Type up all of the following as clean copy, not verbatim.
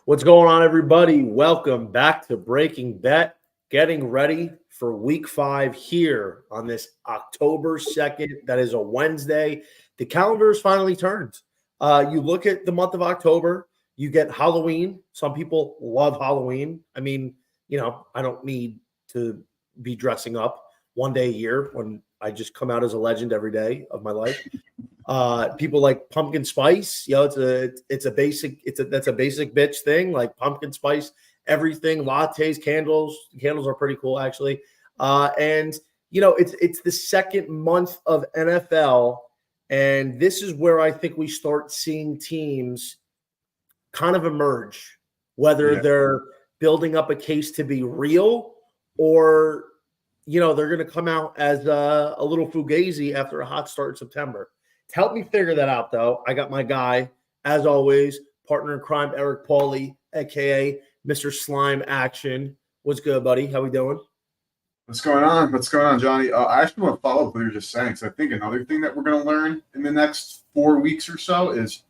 What's going on, everybody? Welcome back to Breaking Bet. Getting ready for week 5 here on this October 2nd. That is a Wednesday. The calendar is finally turned. You look at the month of October, you get Halloween. Some people love Halloween. I mean, I don't need to be dressing up one day a year when I just come out as a legend every day of my life. People like pumpkin spice, that's a basic bitch thing, like pumpkin spice, everything, lattes, candles are pretty cool actually. And it's the second month of NFL, and this is where I think we start seeing teams kind of emerge, whether they're building up a case to be real or they're going to come out as a little fugazi after a hot start in September. To help me figure that out, though, I got my guy, as always, partner in crime, Eric Pauly, a.k.a. Mr. Slime Action. What's good, buddy? How we doing? What's going on, Johnny? I actually want to follow up what you were just saying. So I think another thing that we're going to learn in the next 4 weeks or so is,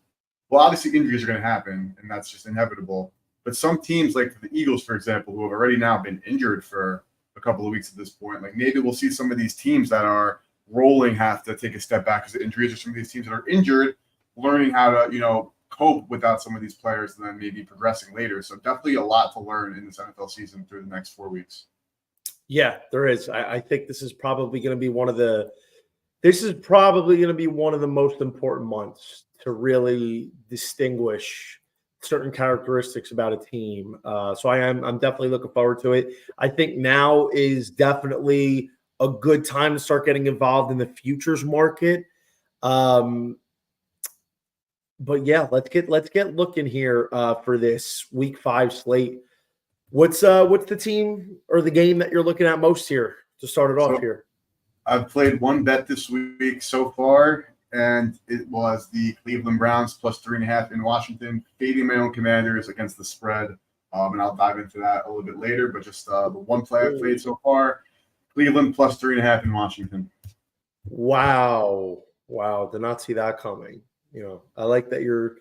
well, obviously injuries are going to happen, and that's just inevitable. But some teams, like the Eagles, for example, who have already now been injured for a couple of weeks at this point, like maybe we'll see some of these teams that are rolling have to take a step back because of injuries, or some of these teams that are injured learning how to cope without some of these players and then maybe progressing later. So definitely a lot to learn in this NFL season through the next 4 weeks. Yeah, there is. I think this is probably going to be one of the most important months to really distinguish certain characteristics about a team. So I'm definitely looking forward to it. I think now is definitely a good time to start getting involved in the futures market. But yeah, let's get looking here for this week 5 slate. What's the team or the game that you're looking at most here to start it off here? I've played one bet this week so far, and it was the Cleveland Browns plus 3.5 in Washington, fading my own Commanders against the spread. And I'll dive into that a little bit later, but just the one play I've played so far, Cleveland plus 3.5 in Washington. Wow. Did not see that coming. I like that you're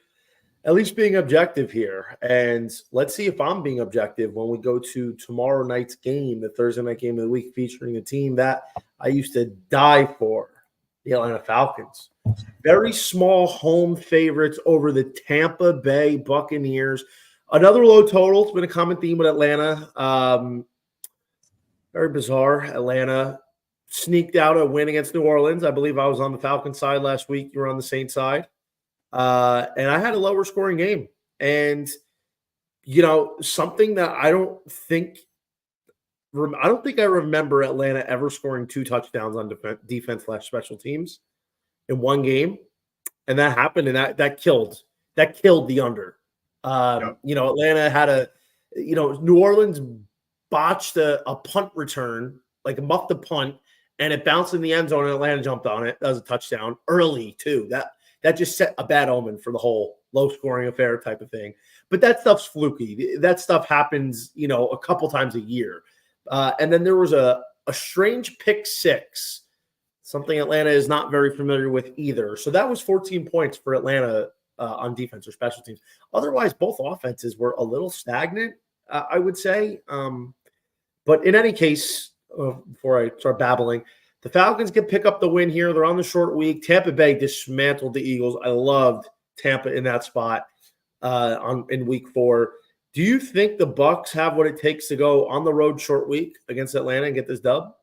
at least being objective here. And let's see if I'm being objective when we go to tomorrow night's game, the Thursday night game of the week, featuring a team that I used to die for, the Atlanta Falcons. Very small home favorites over the Tampa Bay Buccaneers. Another low total. It's been a common theme with Atlanta. Very bizarre. Atlanta sneaked out a win against New Orleans. I believe I was on the Falcons side last week. You were on the Saints side. And I had a lower scoring game. And, something that I don't think I remember Atlanta ever scoring 2 touchdowns on defense/special teams in one game. And that happened, and that killed the under. Atlanta had New Orleans botched a punt return, like muffed the punt, and it bounced in the end zone, and Atlanta jumped on it. That was a touchdown early, too. That just set a bad omen for the whole low-scoring affair type of thing. But that stuff's fluky. That stuff happens, a couple times a year. And then there was a strange pick 6, something Atlanta is not very familiar with either. So that was 14 points for Atlanta on defense or special teams. Otherwise, both offenses were a little stagnant, I would say. But in any case, before I start babbling, the Falcons can pick up the win here. They're on the short week. Tampa Bay dismantled the Eagles. I loved Tampa in that spot in week 4. Do you think the Bucs have what it takes to go on the road short week against Atlanta and get this dub?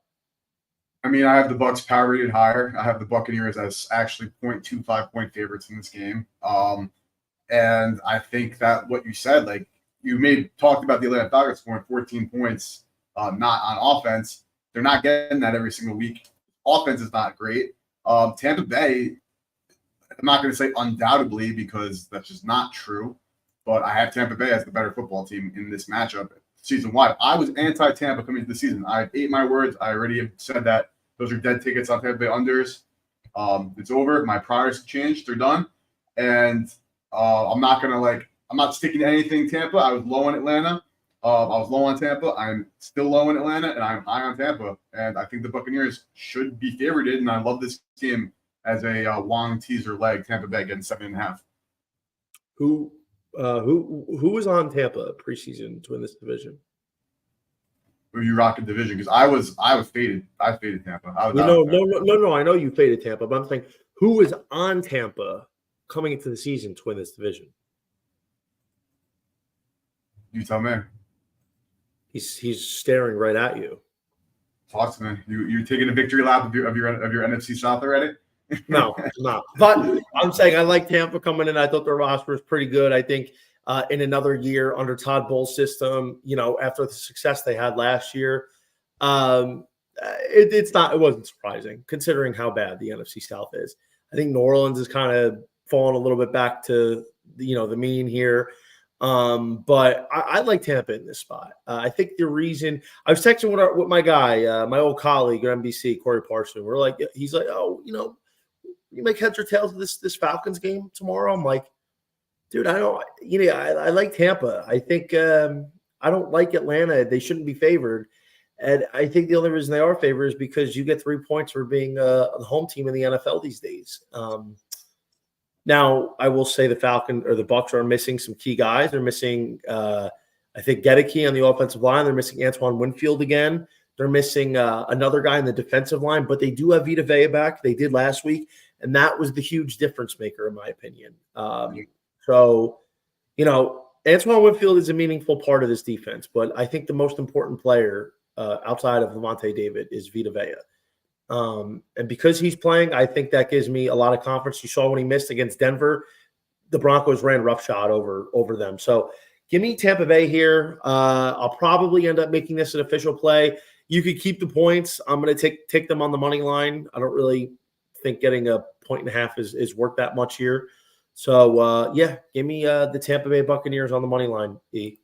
I mean, I have the Bucs power rated higher. I have the Buccaneers as actually 0.25 point favorites in this game. And I think that what you said, like you talked about the Atlanta Falcons scoring 14 points, not on offense. They're not getting that every single week. Offense is not great. Tampa Bay, I'm not going to say undoubtedly because that's just not true, but I have Tampa Bay as the better football team in this matchup season-wide. I was anti-Tampa coming into the season. I ate my words. I already have said that those are dead tickets on Tampa Bay unders. It's over. My priors changed. They're done. And I'm not sticking to anything Tampa. I was low on Atlanta. I was low on Tampa. I'm still low in Atlanta, and I'm high on Tampa. And I think the Buccaneers should be favorited, and I love this game as a long teaser leg. Tampa Bay getting 7.5. Who Who was on Tampa preseason to win this division? Or you rocking division? Because I was faded. I faded Tampa. No. I know you faded Tampa, but I'm saying who was on Tampa coming into the season to win this division? You tell me. He's staring right at you. Talk to me. You taking a victory lap of your NFC South already? No, not. But I'm saying I like Tampa coming in. I thought their roster was pretty good. I think in another year under Todd Bowles' system, after the success they had last year, it wasn't surprising considering how bad the NFC South is. I think New Orleans is kind of falling a little bit back to the mean here. But I like Tampa in this spot. I think the reason I was texting with my guy, my old colleague at NBC, Corey Parson. He's like, oh, you make heads or tails of this Falcons game tomorrow. I'm like, dude, I don't. I like Tampa. I think I don't like Atlanta. They shouldn't be favored. And I think the only reason they are favored is because you get 3 points for being the home team in the NFL these days. Now, I will say the Bucs are missing some key guys. They're missing, I think, Gedeke on the offensive line. They're missing Antoine Winfield again. They're missing another guy in the defensive line, but they do have Vita Vea back. They did last week, and that was the huge difference maker, in my opinion. So, Antoine Winfield is a meaningful part of this defense, but I think the most important player outside of Lavonte David is Vita Vea. And because he's playing, I think that gives me a lot of confidence. You saw when he missed against Denver, the Broncos ran roughshod over them. So give me Tampa Bay here. I'll probably end up making this an official play. You could keep the points. I'm going to take them on the money line. I don't really think getting a 1.5 is worth that much here. So, give me the Tampa Bay Buccaneers on the money line, E.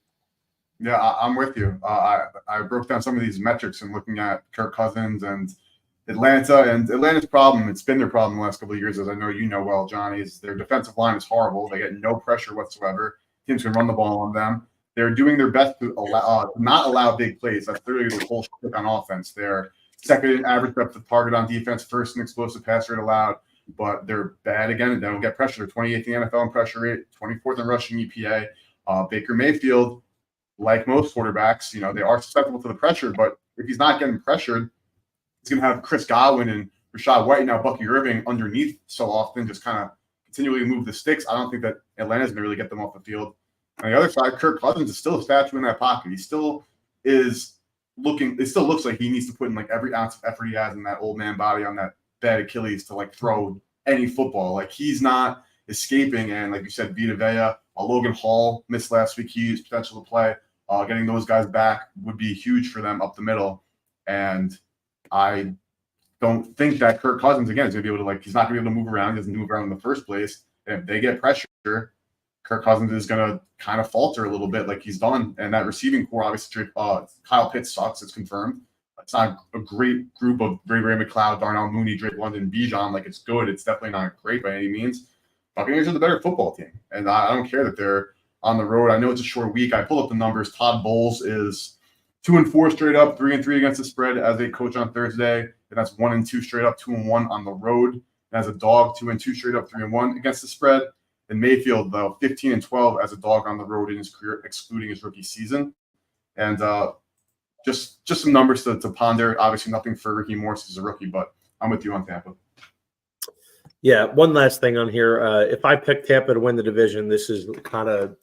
Yeah, I'm with you. I broke down some of these metrics and looking at Kirk Cousins and Atlanta, and Atlanta's problem, it's been their problem the last couple of years, as I know you know well, Johnny, is their defensive line is horrible. They get no pressure whatsoever. Teams can run the ball on them. They're doing their best to not allow big plays. That's literally the whole shit on offense. They're second in average depth of target on defense, first in explosive pass rate allowed, but they're bad again, and they don't get pressure. They're 28th in the NFL in pressure rate, 24th in rushing EPA. Baker Mayfield, like most quarterbacks, they are susceptible to the pressure, but if he's not getting pressured, he's going to have Chris Godwin and Rashad White, now Bucky Irving, underneath so often, just kind of continually move the sticks. I don't think that Atlanta's going to really get them off the field. On the other side, Kirk Cousins is still a statue in that pocket. He still is looking – it still looks like he needs to put in, every ounce of effort he has in that old man body on that bad Achilles to, throw any football. He's not escaping. And like you said, Vita Vea, Logan Hall missed last week. He has potential to play. Getting those guys back would be huge for them up the middle. And I don't think that Kirk Cousins, again, is going to be able to, he's not going to be able to move around. He doesn't move around in the first place. And if they get pressure, Kirk Cousins is going to kind of falter a little bit like he's done. And that receiving core, obviously, Kyle Pitts sucks. It's confirmed. It's not a great group of Ray McLeod, Darnell Mooney, Drake London, Bijan. It's good. It's definitely not great by any means. Buccaneers are the better football team. And I don't care that they're on the road. I know it's a short week. I pulled up the numbers. Todd Bowles is 2-4 straight up, 3-3 against the spread as a coach on Thursday. And that's 1-2 straight up, 2-1 on the road. And as a dog, 2-2 straight up, 3-1 against the spread. And Mayfield, though, 15-12 as a dog on the road in his career, excluding his rookie season. And just some numbers to ponder. Obviously, nothing for Ricky Morris as a rookie, but I'm with you on Tampa. Yeah, one last thing on here. If I pick Tampa to win the division, this is kind of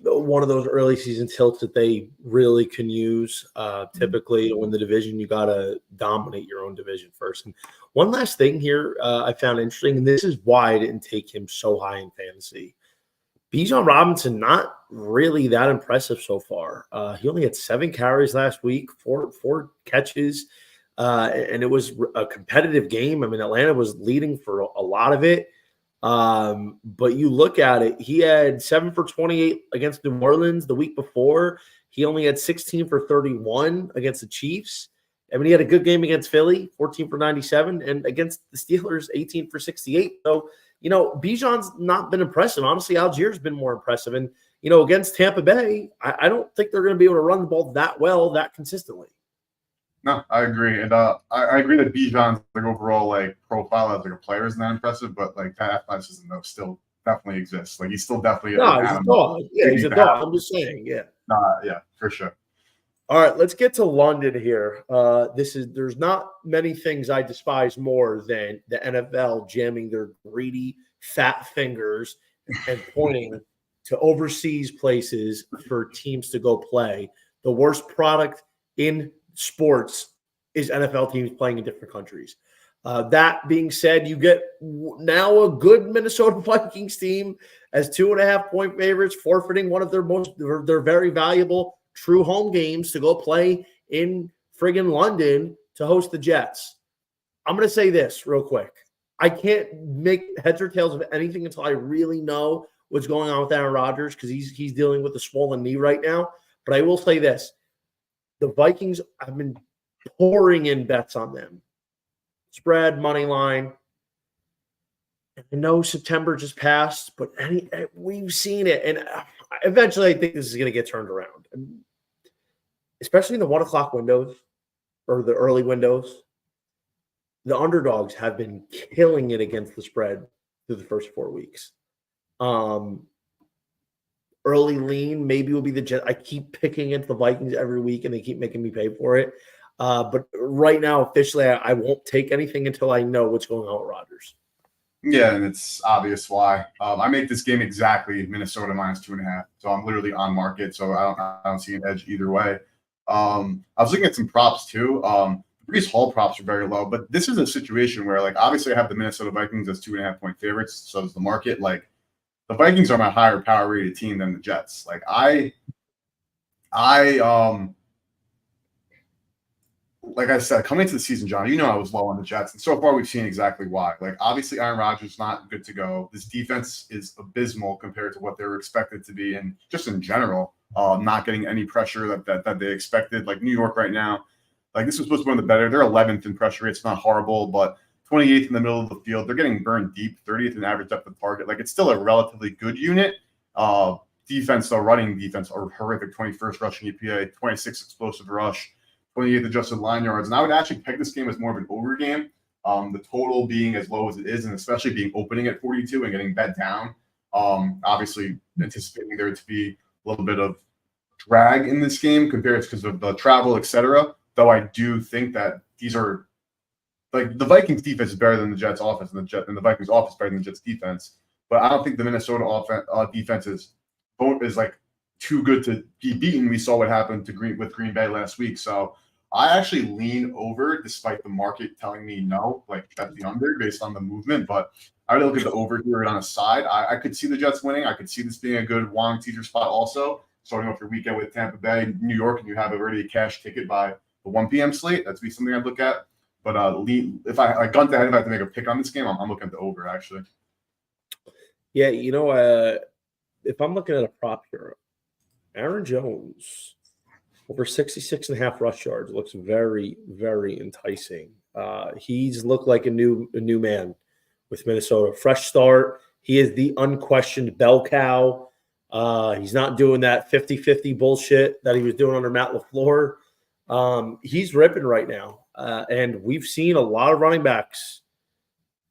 one of those early season tilts that they really can use. Typically, to win the division, you got to dominate your own division first. And one last thing here I found interesting, and this is why I didn't take him so high in fantasy. Bijan Robinson, not really that impressive so far. He only had 7 carries last week, four catches, and it was a competitive game. I mean, Atlanta was leading for a lot of it. But you look at it, he had 7 for 28 against New Orleans the week before. He only had 16 for 31 against the Chiefs. I mean, he had a good game against Philly, 14 for 97, and against the Steelers, 18 for 68. So, Bijan's not been impressive. Honestly, Algiers been more impressive. And, against Tampa Bay, I don't think they're going to be able to run the ball that well, that consistently. No, I agree. And I agree that Bijan's overall profile as a player is not impressive, but that athleticism though still definitely exists. Like he's still definitely No, an he's a animal. dog. Yeah, he's a dog. I'm just saying. Yeah. Yeah, for sure. All right, let's get to London here. There's not many things I despise more than the NFL jamming their greedy fat fingers and pointing to overseas places for teams to go play. The worst product in sports is NFL teams playing in different countries. That being said, you get now a good Minnesota Vikings team as 2.5-point favorites, forfeiting one of their very valuable true home games to go play in friggin' London to host the Jets. I'm going to say this real quick. I can't make heads or tails of anything until I really know what's going on with Aaron Rodgers because he's dealing with a swollen knee right now. But I will say this. The Vikings have been pouring in bets on them. Spread, money line. I know September just passed, but we've seen it. And eventually I think this is going to get turned around. Especially in the 1 o'clock windows or the early windows. The underdogs have been killing it against the spread through the first 4 weeks. Early lean maybe will be the Jets. I keep picking into the Vikings every week, and they keep making me pay for it. But right now, officially, I won't take anything until I know what's going on with Rodgers. Yeah, and it's obvious why. I make this game exactly Minnesota -2.5, so I'm literally on market, so I don't see an edge either way. I was looking at some props too. Brees Hall props are very low, but this is a situation where, like, obviously I have the Minnesota Vikings as 2.5-point favorites, so does the market. Like, the Vikings are my higher power rated team than the Jets. Like, like I said, coming into the season, John, you know I was low on the Jets, and so far we've seen exactly why. Like, obviously Aaron Rodgers is not good to go. This defense is abysmal compared to what they were expected to be, and just in general, not getting any pressure that they expected. Like New York right now, like this was supposed to be one of the better. They're 11th in pressure rate. It's not horrible, but 28th in the middle of the field. They're getting burned deep, 30th in average depth of target. Like, it's still a relatively good unit. Defense, though, running defense are horrific. 21st rushing EPA, 26th explosive rush, 28th adjusted line yards. And I would actually peg this game as more of an over game. The total being as low as it is, and especially being opening at 42 and getting bet down. Obviously anticipating there to be a little bit of drag in this game compared to because of the travel, etc. Though I do think that these are, like, the Vikings defense is better than the Jets offense, and the Vikings offense is better than the Jets defense. But I don't think the Minnesota defense is like too good to be beaten. We saw what happened with Green Bay last week. So I actually lean over, despite the market telling me no, like bet the under based on the movement. But I would look at the over here on a side. I could see the Jets winning. I could see this being a good Wong teaser spot also. Starting off your weekend with Tampa Bay, New York, and you have already a cash ticket by the 1 p.m. slate. That'd be something I'd look at. But if I gun to head, if I have to make a pick on this game, I'm looking at the over, actually. Yeah, if I'm looking at a prop here, Aaron Jones over 66.5 rush yards looks very, very enticing. He's looked like a new man with Minnesota. Fresh start. He is the unquestioned bell cow. He's not doing that 50-50 bullshit that he was doing under Matt LaFleur. He's ripping right now. And we've seen a lot of running backs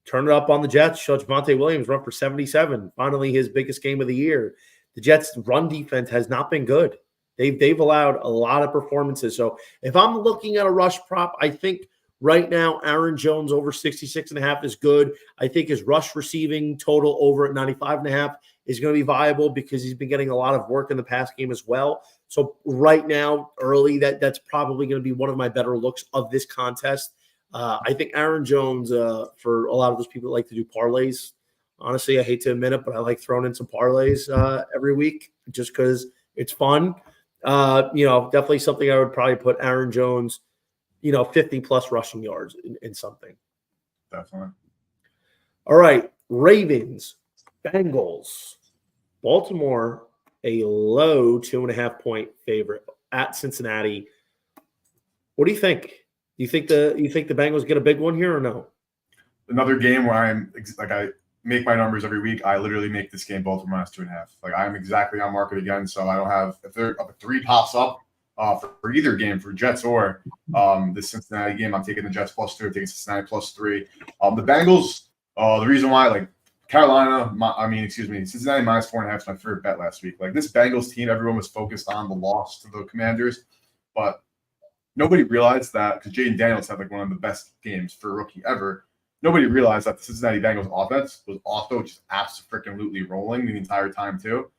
turn it up on the Jets. Javonte Williams run for 77. Finally, his biggest game of the year. The Jets' run defense has not been good. They've allowed a lot of performances. So if I'm looking at a rush prop, I think right now Aaron Jones over 66.5 is good. I think his rush receiving total over at 95.5 is going to be viable because he's been getting a lot of work in the pass game as well. So right now, early, that's probably going to be one of my better looks of this contest. I think Aaron Jones, for a lot of those people that like to do parlays, honestly, I hate to admit it, but I like throwing in some parlays every week just because it's fun. Definitely something I would probably put Aaron Jones, 50-plus rushing yards in something. Definitely. All right, Ravens, Bengals, Baltimore, a low 2.5-point favorite at Cincinnati. What do you think? You think the Bengals get a big one here or no? Another game where I make my numbers every week. I literally make this game Baltimore -2.5. Like, I'm exactly on market again, so I don't have if a 3 pops up for either game, for Jets or the Cincinnati game. I'm taking the Jets +2. I'm taking Cincinnati +3. The Bengals. The reason why, like, Cincinnati minus 4.5 is my favorite bet last week. Like this Bengals team, everyone was focused on the loss to the Commanders, but nobody realized that because Jaden Daniels had like one of the best games for a rookie ever. Nobody realized that the Cincinnati Bengals offense was also just absolutely rolling the entire time too.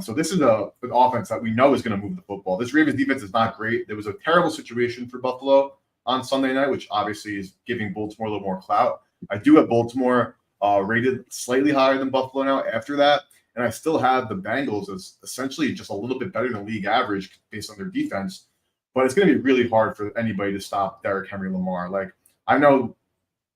So this is an offense that we know is going to move the football. This Ravens defense is not great. There was a terrible situation for Buffalo on Sunday night, which obviously is giving Baltimore a little more clout. I do have Baltimore rated slightly higher than Buffalo now after that, and I still have the Bengals as essentially just a little bit better than league average based on their defense. But it's going to be really hard for anybody to stop Derrick Henry Lamar. Like I know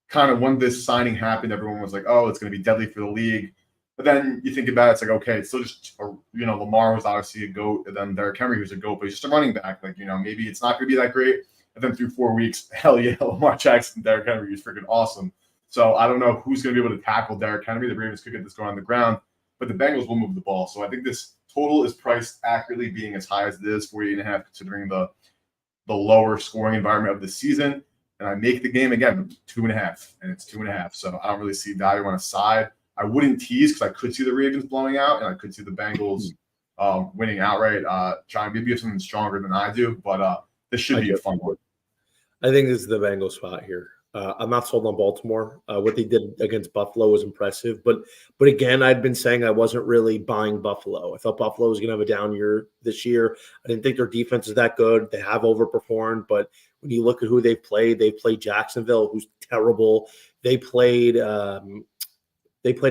kind of when this signing happened, everyone was like, oh, it's going to be deadly for the league. But then you think about it, it's like, okay, it's still just, Lamar was obviously a GOAT, and then Derrick Henry was a GOAT, but he's just a running back. Like, maybe it's not going to be that great. And then through 4 weeks, hell yeah, Lamar Jackson, Derrick Henry is freaking awesome. So I don't know who's going to be able to tackle Derrick Henry. The Ravens could get this going on the ground, but the Bengals will move the ball. So I think this total is priced accurately, being as high as it is, 48.5, considering the lower scoring environment of the season. And I make the game again 2.5, and it's 2.5. So I don't really see value on a side. I wouldn't tease because I could see the Ravens blowing out, and I could see the Bengals winning outright. John, maybe you have something stronger than I do, but this should be a fun one. I think this is the Bengals spot here. I'm not sold on Baltimore. What they did against Buffalo was impressive, but again, I'd been saying I wasn't really buying Buffalo. I thought Buffalo was going to have a down year this year. I didn't think their defense is that good. They have overperformed, but when you look at who they've played Jacksonville, who's terrible. They played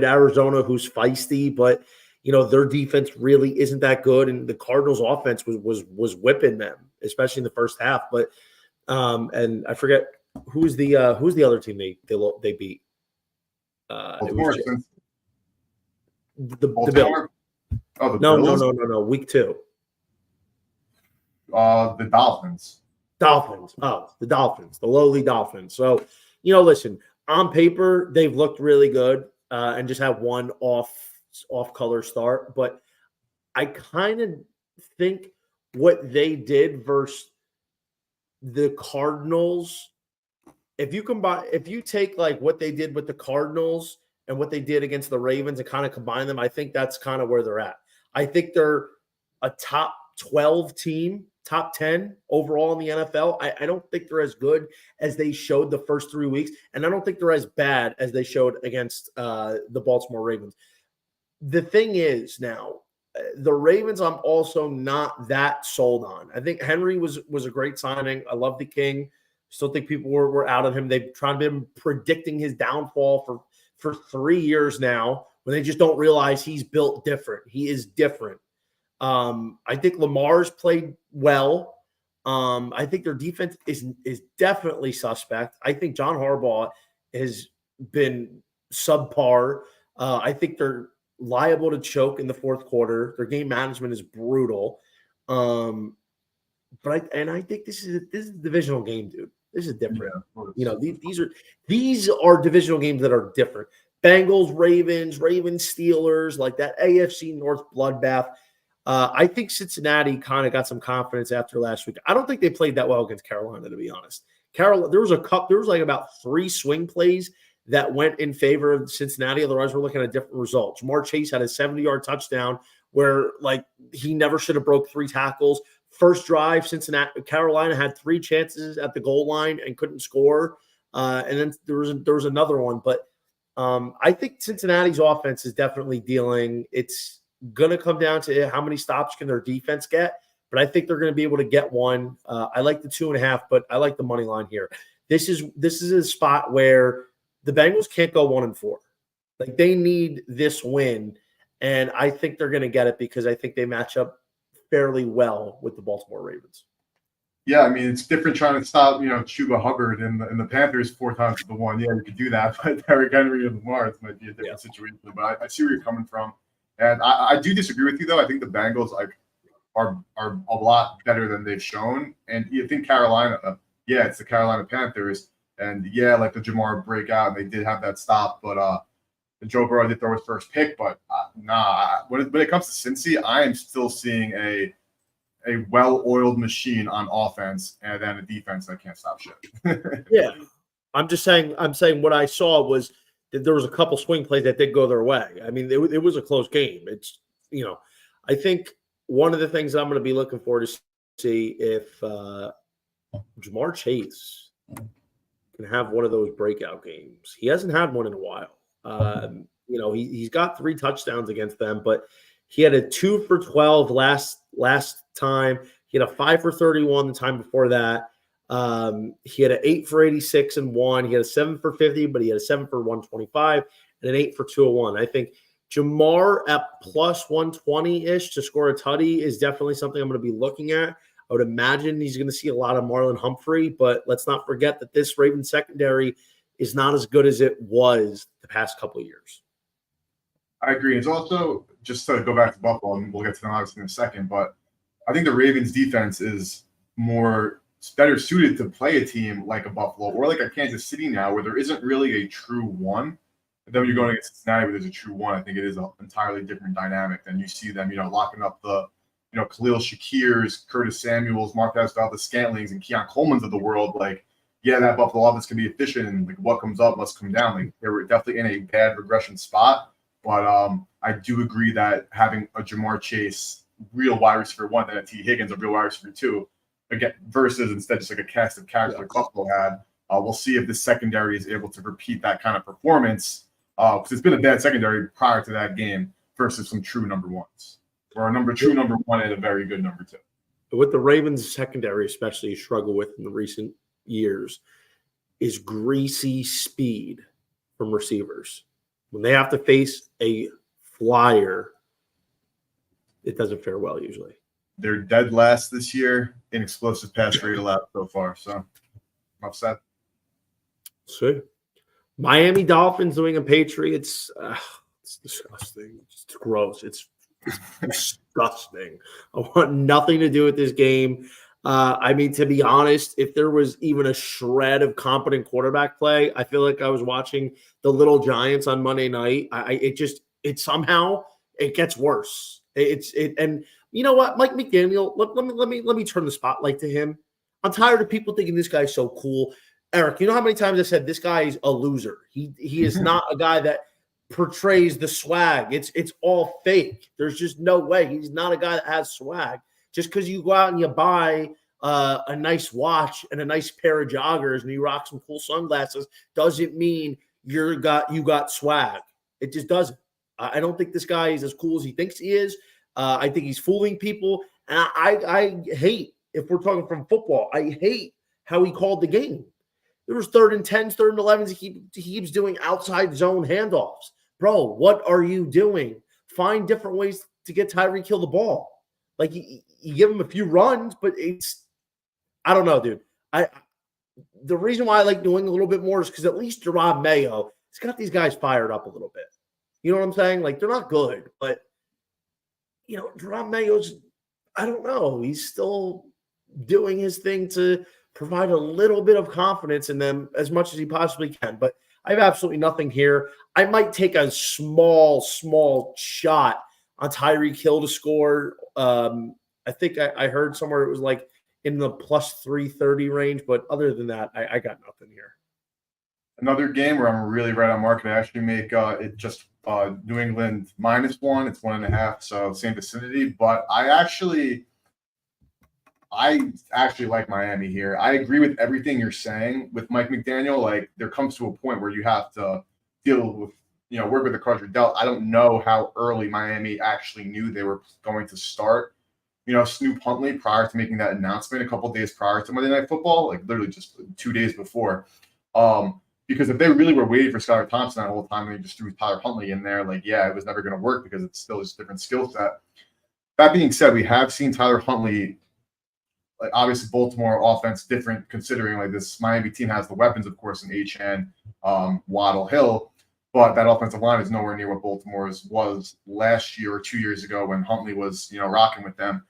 Arizona, who's feisty, but their defense really isn't that good, and the Cardinals' offense was whipping them, especially in the first half. But and I forget who's the other team they beat. It was the Bills. Oh, no. Week 2. The Dolphins. Oh, the Dolphins, the lowly Dolphins. So listen, on paper they've looked really good. And just have one off-color start. But I kind of think what they did versus the Cardinals, if you take like what they did with the Cardinals and what they did against the Ravens and kind of combine them, I think that's kind of where they're at. I think they're a top 12 team, top 10 overall in the NFL. I don't think they're as good as they showed the first 3 weeks, and I don't think they're as bad as they showed against the Baltimore Ravens. The thing is now, the Ravens I'm also not that sold on. I think Henry was a great signing. I love the King. Still think people were out on him. They've tried been predicting his downfall for 3 years now, when they just don't realize he's built different. He is different. I think Lamar's played well. I think their defense is definitely suspect. I think John Harbaugh has been subpar. I think they're liable to choke in the fourth quarter. Their game management is brutal. But I think this is a divisional game, dude. This is different. Yeah, these are divisional games that are different. Bengals, Ravens, Steelers, like that AFC North bloodbath. I think Cincinnati kind of got some confidence after last week. I don't think they played that well against Carolina, to be honest. There was like about 3 swing plays that went in favor of Cincinnati. Otherwise, we're looking at different results. Jamar Chase had a 70-yard touchdown where like he never should have broke 3 tackles. First drive, Carolina had 3 chances at the goal line and couldn't score. And then there was another one, but I think Cincinnati's offense is definitely dealing. It's going to come down to how many stops can their defense get, but I think they're going to be able to get one. I like the 2.5, but I like the money line here. This is a spot where the Bengals can't go 1-4. Like they need this win, and I think they're going to get it because I think they match up fairly well with the Baltimore Ravens. Yeah, I mean, it's different trying to stop, Chuba Hubbard and the Panthers 4 times to 1. Yeah, you could do that, but Derrick Henry and Lamar, it might be a different situation. But I see where you're coming from. And I do disagree with you, though. I think the Bengals are a lot better than they've shown. And you think Carolina, it's the Carolina Panthers. And, like the Jamar breakout, and they did have that stop. But Joe Burrow did throw his first pick. But, when it comes to Cincy, I am still seeing a well-oiled machine on offense and then a defense that can't stop shit. Yeah. I'm saying what I saw was there was a couple swing plays that did go their way. I mean, it was a close game. It's, I think one of the things I'm going to be looking forward to see if Jamar Chase can have one of those breakout games. He hasn't had one in a while. He's got 3 touchdowns against them, but he had a 2 for 12 last time. He had a 5 for 31 the time before that. He had an 8 for 86 and 1. He had a 7 for 50, but he had a 7 for 125 and an 8 for 201. I think Jamar at plus 120-ish to score a tutty is definitely something I'm going to be looking at. I would imagine he's going to see a lot of Marlon Humphrey, but let's not forget that this Ravens secondary is not as good as it was the past couple of years. I agree. It's also, just to go back to Buffalo, and we'll get to them obviously in a second, but I think the Ravens defense is better suited to play a team like a Buffalo or like a Kansas City now, where there isn't really a true one. And then when you're going against Cincinnati, where there's a true one, I think it is an entirely different dynamic. Than you see them, locking up the, Khalil Shakirs, Curtis Samuels, Marquez Valdez-Scantlings, and Keon Coleman's of the world. Like, yeah, that Buffalo offense can be efficient, and like what comes up must come down. Like, they were definitely in a bad regression spot, but I do agree that having a Jamar Chase, real wide receiver 1, then a T. Higgins, a real wide receiver 2, again, versus instead just like a cast of characters like Buffalo had. We'll see if the secondary is able to repeat that kind of performance, because it's been a bad secondary prior to that game versus some true number ones, or a true number 1 and a very good number 2. What the Ravens secondary especially struggle with in the recent years is greasy speed from receivers. When they have to face a flyer, it doesn't fare well usually. They're dead last this year in explosive pass rate allowed so far. So I'm upset. See, Miami Dolphins doing a Patriots. It's disgusting. It's gross. It's disgusting. I want nothing to do with this game. To be honest, if there was even a shred of competent quarterback play, I feel like I was watching the Little Giants on Monday night. It somehow gets worse. And you know what, Mike McDaniel, let me turn the spotlight to him. I'm tired of people thinking this guy's so cool. Eric, you know how many times I said this guy is a loser? He is not a guy that portrays the swag. It's all fake. There's just no way. He's not a guy that has swag. Just because you go out and you buy a nice watch and a nice pair of joggers and you rock some cool sunglasses doesn't mean you got swag. It just doesn't. I don't think this guy is as cool as he thinks he is. I think he's fooling people. And I hate, if we're talking from football, I hate how he called the game. There was 3rd and 10s, 3rd and 11s. He keeps doing outside zone handoffs. Bro, what are you doing? Find different ways to get Tyreek Hill the ball. Like, you give him a few runs, but I don't know, dude. The reason why I like New England a little bit more is because at least Jerod Mayo has got these guys fired up a little bit. You know what I'm saying? Like, they're not good, but, Jerod Mayo's, I don't know. He's still doing his thing to provide a little bit of confidence in them as much as he possibly can. But I have absolutely nothing here. I might take a small shot on Tyreek Hill to score. I think I heard somewhere it was like in the plus 330 range. But other than that, I got nothing here. Another game where I'm really right on market. I actually make it just New England -1. It's 1.5, so same vicinity. But I actually like Miami here. I agree with everything you're saying with Mike McDaniel. Like, there comes to a point where you have to deal with, work with the cards you're dealt. I don't know how early Miami actually knew they were going to start, Snoop Huntley prior to making that announcement a couple of days prior to Monday Night Football, like literally just 2 days before. Because if they really were waiting for Skylar Thompson that whole time, they just threw Tyler Huntley in there. Like, yeah, it was never going to work because it's still just a different skill set. That being said, we have seen Tyler Huntley. Like, obviously, Baltimore offense different, considering like this Miami team has the weapons, of course, in Achane, Waddle, Hill, but that offensive line is nowhere near what Baltimore's was last year or 2 years ago when Huntley was, rocking with them.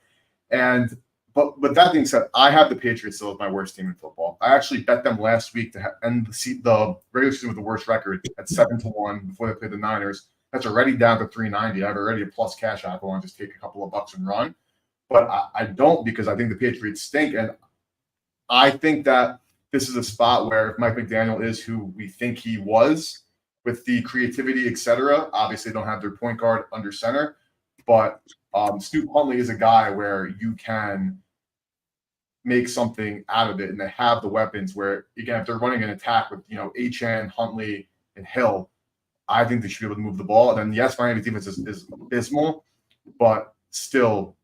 But that being said, I have the Patriots still as my worst team in football. I actually bet them last week to end the regular season with the worst record at 7-1 before they played the Niners. That's already down to 390. I have already a plus cash out. I want to just take a couple of bucks and run. But I don't, because I think the Patriots stink. And I think that this is a spot where if Mike McDaniel is who we think he was, with the creativity, etc. Obviously, they don't have their point guard under center, but Snoop Huntley is a guy where you can make something out of it, and they have the weapons where, again, if they're running an attack with, Achane, Huntley, and Hill, I think they should be able to move the ball. And then, yes, Miami defense is abysmal, but still,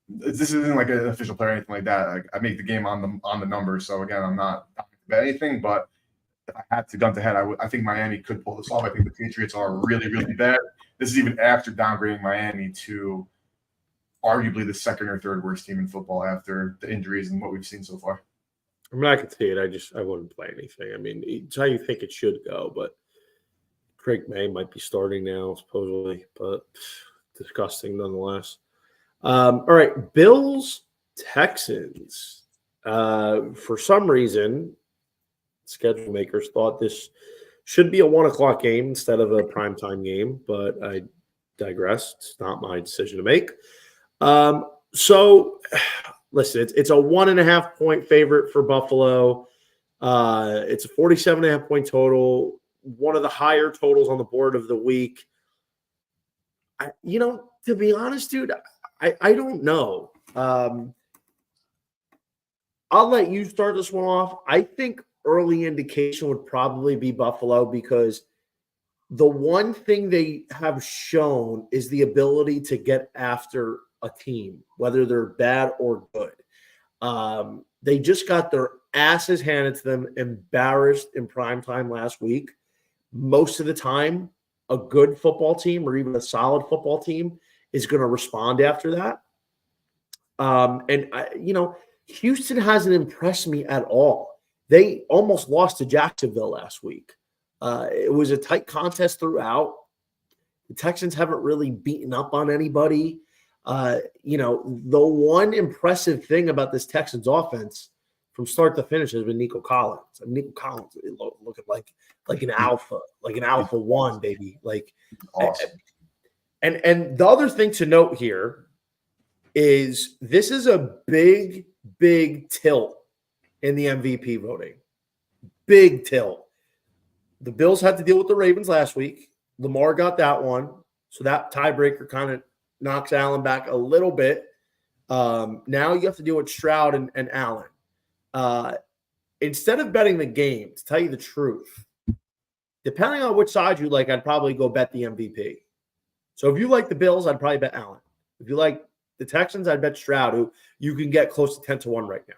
this isn't like an official play or anything like that. I make the game on the numbers, so again, I'm not bet anything, but if I had to gun to head, I think Miami could pull this off. I think the Patriots are really, really bad. This is even after downgrading Miami to arguably the second or third worst team in football after the injuries and what we've seen so far. I mean, I could see it. I wouldn't play anything. I mean, it's how you think it should go, but Craig May might be starting now, supposedly, but disgusting nonetheless. All right, Bills, Texans. For some reason, schedule makers thought this should be a 1:00 game instead of a primetime game, but I digress. It's not my decision to make. So, listen, it's a 1.5 point favorite for Buffalo. It's a 47.5 point total, one of the higher totals on the board of the week. To be honest, dude, I don't know. I'll let you start this one off. I think early indication would probably be Buffalo, because the one thing they have shown is the ability to get after a team, whether they're bad or good. They just got their asses handed to them, embarrassed in primetime last week. Most of the time, a good football team or even a solid football team is going to respond after that. Houston hasn't impressed me at all. They almost lost to Jacksonville last week. It was a tight contest throughout. The Texans haven't really beaten up on anybody. The one impressive thing about this Texans offense from start to finish has been Nico Collins. Nico Collins looking like an alpha, like an alpha one, baby. Awesome. And the other thing to note here is this is a big, big tilt in the MVP voting. Big tilt. The Bills had to deal with the Ravens last week. Lamar got that one. So that tiebreaker kind of knocks Allen back a little bit. Now you have to deal with Stroud and Allen. Instead of betting the game, to tell you the truth, depending on which side you like, I'd probably go bet the MVP. So if you like the Bills, I'd probably bet Allen. If you like the Texans, I'd bet Stroud, who you can get close to 10-1 right now.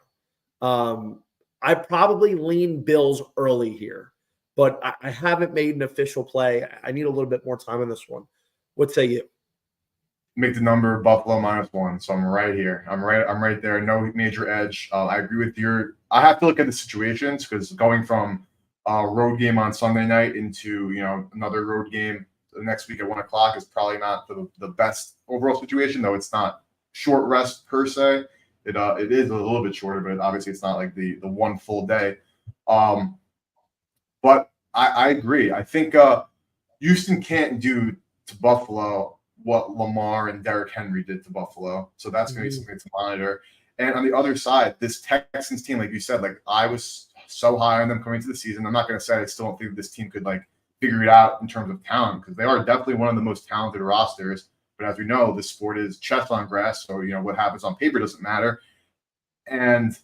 I probably lean Bills early here, but I haven't made an official play. I need a little bit more time on this one. What say you? Make the number Buffalo -1. So I'm right here. I'm right there. No major edge. I agree with I have to look at the situations, because going from a road game on Sunday night into another road game the next week at 1:00 is probably not the best overall situation, though it's not short rest per se. It is a little bit shorter, but obviously it's not like the one full day. But I agree. I think Houston can't do to Buffalo what Lamar and Derrick Henry did to Buffalo. So that's going to be something to monitor. And on the other side, this Texans team, like you said, I was so high on them coming into the season. I'm not going to say I still don't think this team could figure it out in terms of talent, because they are definitely one of the most talented rosters. But as we know, the sport is chess on grass. So, what happens on paper doesn't matter. And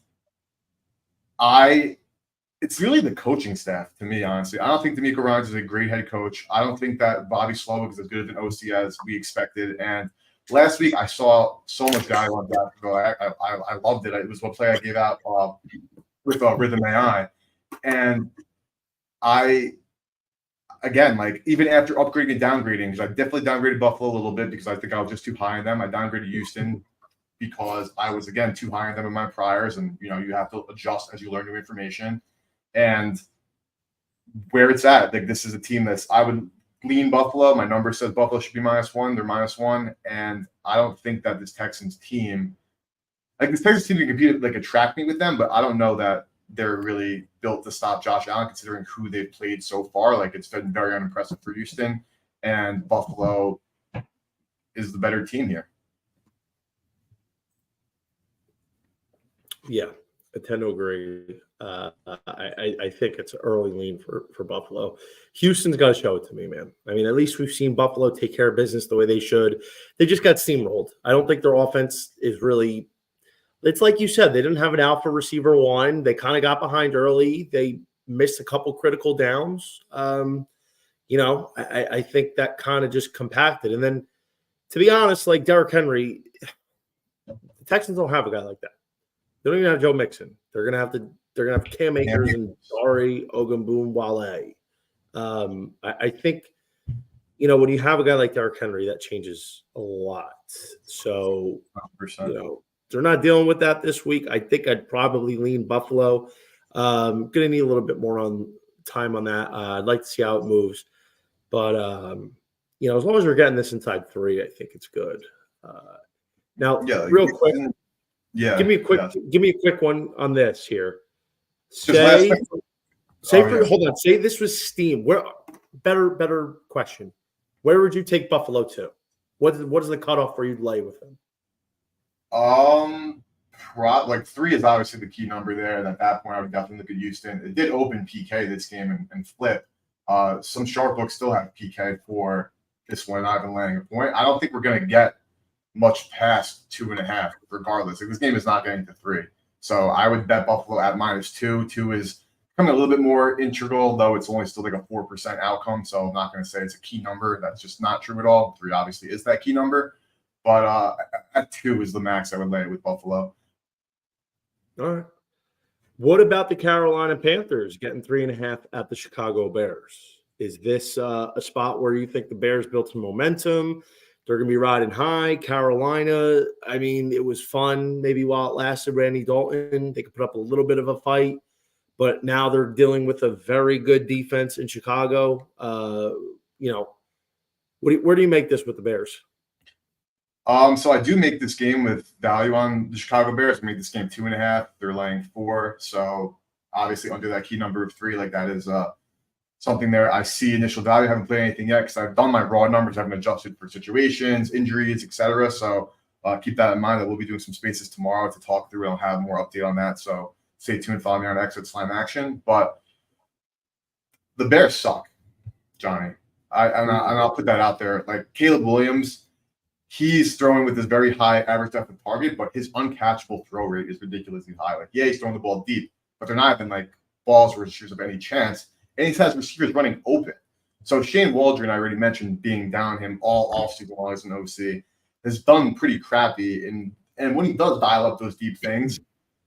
it's really the coaching staff, to me, honestly. I don't think D'Amico Ryans is a great head coach. I don't think that Bobby Slowick is as good of an OC as we expected. And last week, I saw so much guy on basketball. I loved it. It was what play I gave out with Rhythm AI. And even after upgrading and downgrading, because I definitely downgraded Buffalo a little bit because I think I was just too high on them. I downgraded Houston because I was, again, too high on them in my priors. And, you have to adjust as you learn new information. And where it's at, this is a team I would lean Buffalo. My number says Buffalo should be -1. They're -1. And I don't think that this Texans team can compete, attract me with them, but I don't know that they're really built to stop Josh Allen, considering who they've played so far. It's been very unimpressive for Houston, and Buffalo is the better team here. Yeah. I tend to agree. I think it's an early lean for Buffalo. Houston's got to show it to me, man. I mean, at least we've seen Buffalo take care of business the way they should. They just got steamrolled. I don't think their offense is really – it's like you said, they didn't have an alpha receiver one. They kind of got behind early. They missed a couple critical downs. I think that kind of just compacted. And then, to be honest, like Derrick Henry, the Texans don't have a guy like that. They don't even have Joe Mixon. They're gonna have Cam Akers and Dari Ogunbowale. I think when you have a guy like Derrick Henry, that changes a lot. So 100%. They're not dealing with that this week. I think I'd probably lean Buffalo. Gonna need a little bit more time on that. I'd like to see how it moves, but as long as we're getting this inside 3, I think it's good. Now, real quick. Yeah. Give me a quick one on this here. Hold on. Say this was Steam. Where better question. Where would you take Buffalo to? What is the cutoff for you to lay with them? Like 3 is obviously the key number there. And at that point, I would definitely look at Houston. It did open PK this game and flip. Some sharp books still have PK for this one, not even laying a point. I don't think we're going to get much past 2.5, regardless. Like, this game is not getting to 3. So I would bet Buffalo at -2. 2 is becoming a little bit more integral, though it's only still like a 4% outcome. So I'm not going to say it's a key number. That's just not true at all. 3 obviously is that key number. But at 2 is the max I would lay with Buffalo. All right. What about the Carolina Panthers getting 3.5 at the Chicago Bears? Is this a spot where you think the Bears built some momentum? They're going to be riding high. Carolina, I mean, it was fun maybe while it lasted. Randy Dalton, they could put up a little bit of a fight, but now they're dealing with a very good defense in Chicago. Where do you make this with the Bears? So I do make this game with value on the Chicago Bears. I made this game 2.5. They're laying 4. So obviously under that key number of 3, like that is something there. I see initial value. I haven't played anything yet because I've done my raw numbers. I haven't adjusted for situations, injuries, etc. So keep that in mind that we'll be doing some spaces tomorrow to talk through. I'll have more update on that. So stay tuned. Follow me on X at Slime Action. But the Bears suck, Johnny. I'll put that out there. Like Caleb Williams, he's throwing with this very high average depth of target, but his uncatchable throw rate is ridiculously high. Like, yeah, he's throwing the ball deep, but they're not even like balls where receivers have any chance. And he has receivers running open. So Shane Waldron, I already mentioned being down him all offseason while he's an OC, has done pretty crappy. And when he does dial up those deep things,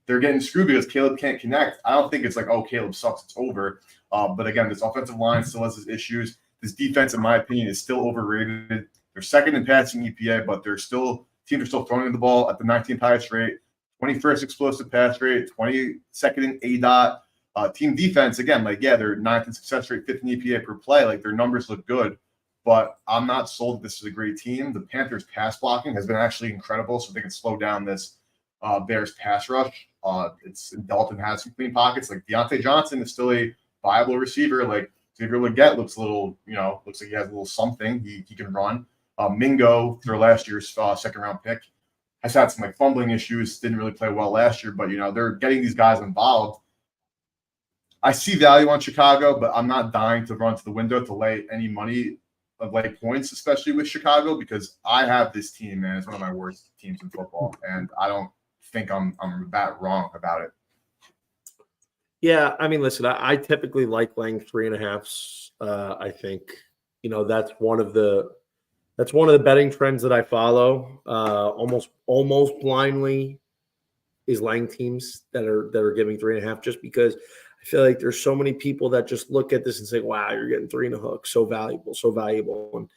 they're getting screwed because Caleb can't connect. I don't think it's like, oh, Caleb sucks, it's over. But again, this offensive line still has its issues. This defense, in my opinion, is still overrated. They're second in passing EPA, but teams are still throwing the ball at the 19th highest rate, 21st explosive pass rate, 22nd in ADOT. Team defense, again, they're 9th in success rate, 5th in EPA per play. Like, their numbers look good, but I'm not sold that this is a great team. The Panthers' pass blocking has been actually incredible, so they can slow down this Bears pass rush. Dalton has some clean pockets. Like, Deontay Johnson is still a viable receiver. Like, Xavier Legette looks like he has a little something. He can run. Mingo, their last year's second-round pick, has had some fumbling issues. Didn't really play well last year, but they're getting these guys involved. I see value on Chicago, but I'm not dying to run to the window to lay any money of points, especially with Chicago, because I have this team, man. It's one of my worst teams in football, and I don't think I'm that wrong about it. Yeah, I mean, listen, I typically like laying 3.5s. I think that's one of the betting trends that I follow. Almost blindly is laying teams that are giving 3.5, just because I feel like there's so many people that just look at this and say, wow, you're getting 3 and a hook. So valuable. And,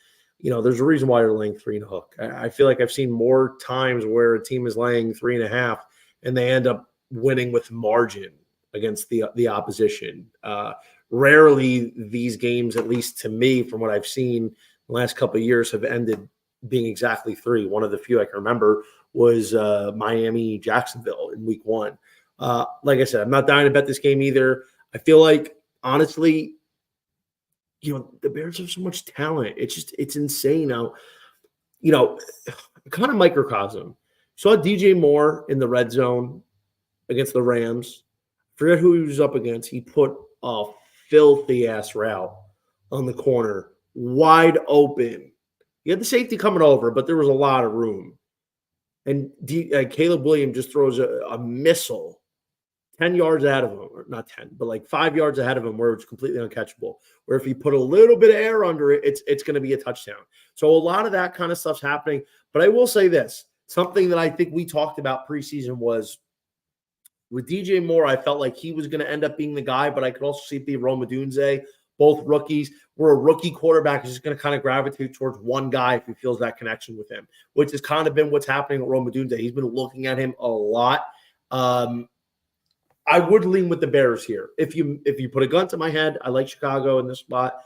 there's a reason why you're laying 3 and a hook. I feel like I've seen more times where a team is laying 3.5 and they end up winning with margin against the opposition. Rarely these games, at least to me, from what I've seen the last couple of years, have ended being exactly 3. One of the few I can remember was Miami Jacksonville in week 1. Like I said, I'm not dying to bet this game either. I feel like, honestly, the Bears have so much talent. It's insane now. Kind of microcosm. Saw DJ Moore in the red zone against the Rams. Forget who he was up against. He put a filthy ass route on the corner, wide open. He had the safety coming over, but there was a lot of room. And Caleb Williams just throws a missile 10 yards ahead of him, or not 10, but like 5 yards ahead of him where it's completely uncatchable. Where if you put a little bit of air under it, it's going to be a touchdown. So a lot of that kind of stuff's happening. But I will say this, something that I think we talked about preseason was with DJ Moore, I felt like he was going to end up being the guy, but I could also see it be Rome Odunze, both rookies. Where a rookie quarterback is just going to kind of gravitate towards one guy if he feels that connection with him, which has kind of been what's happening with Rome Odunze. He's been looking at him a lot. I would lean with the Bears here. If you put a gun to my head, I like Chicago in this spot,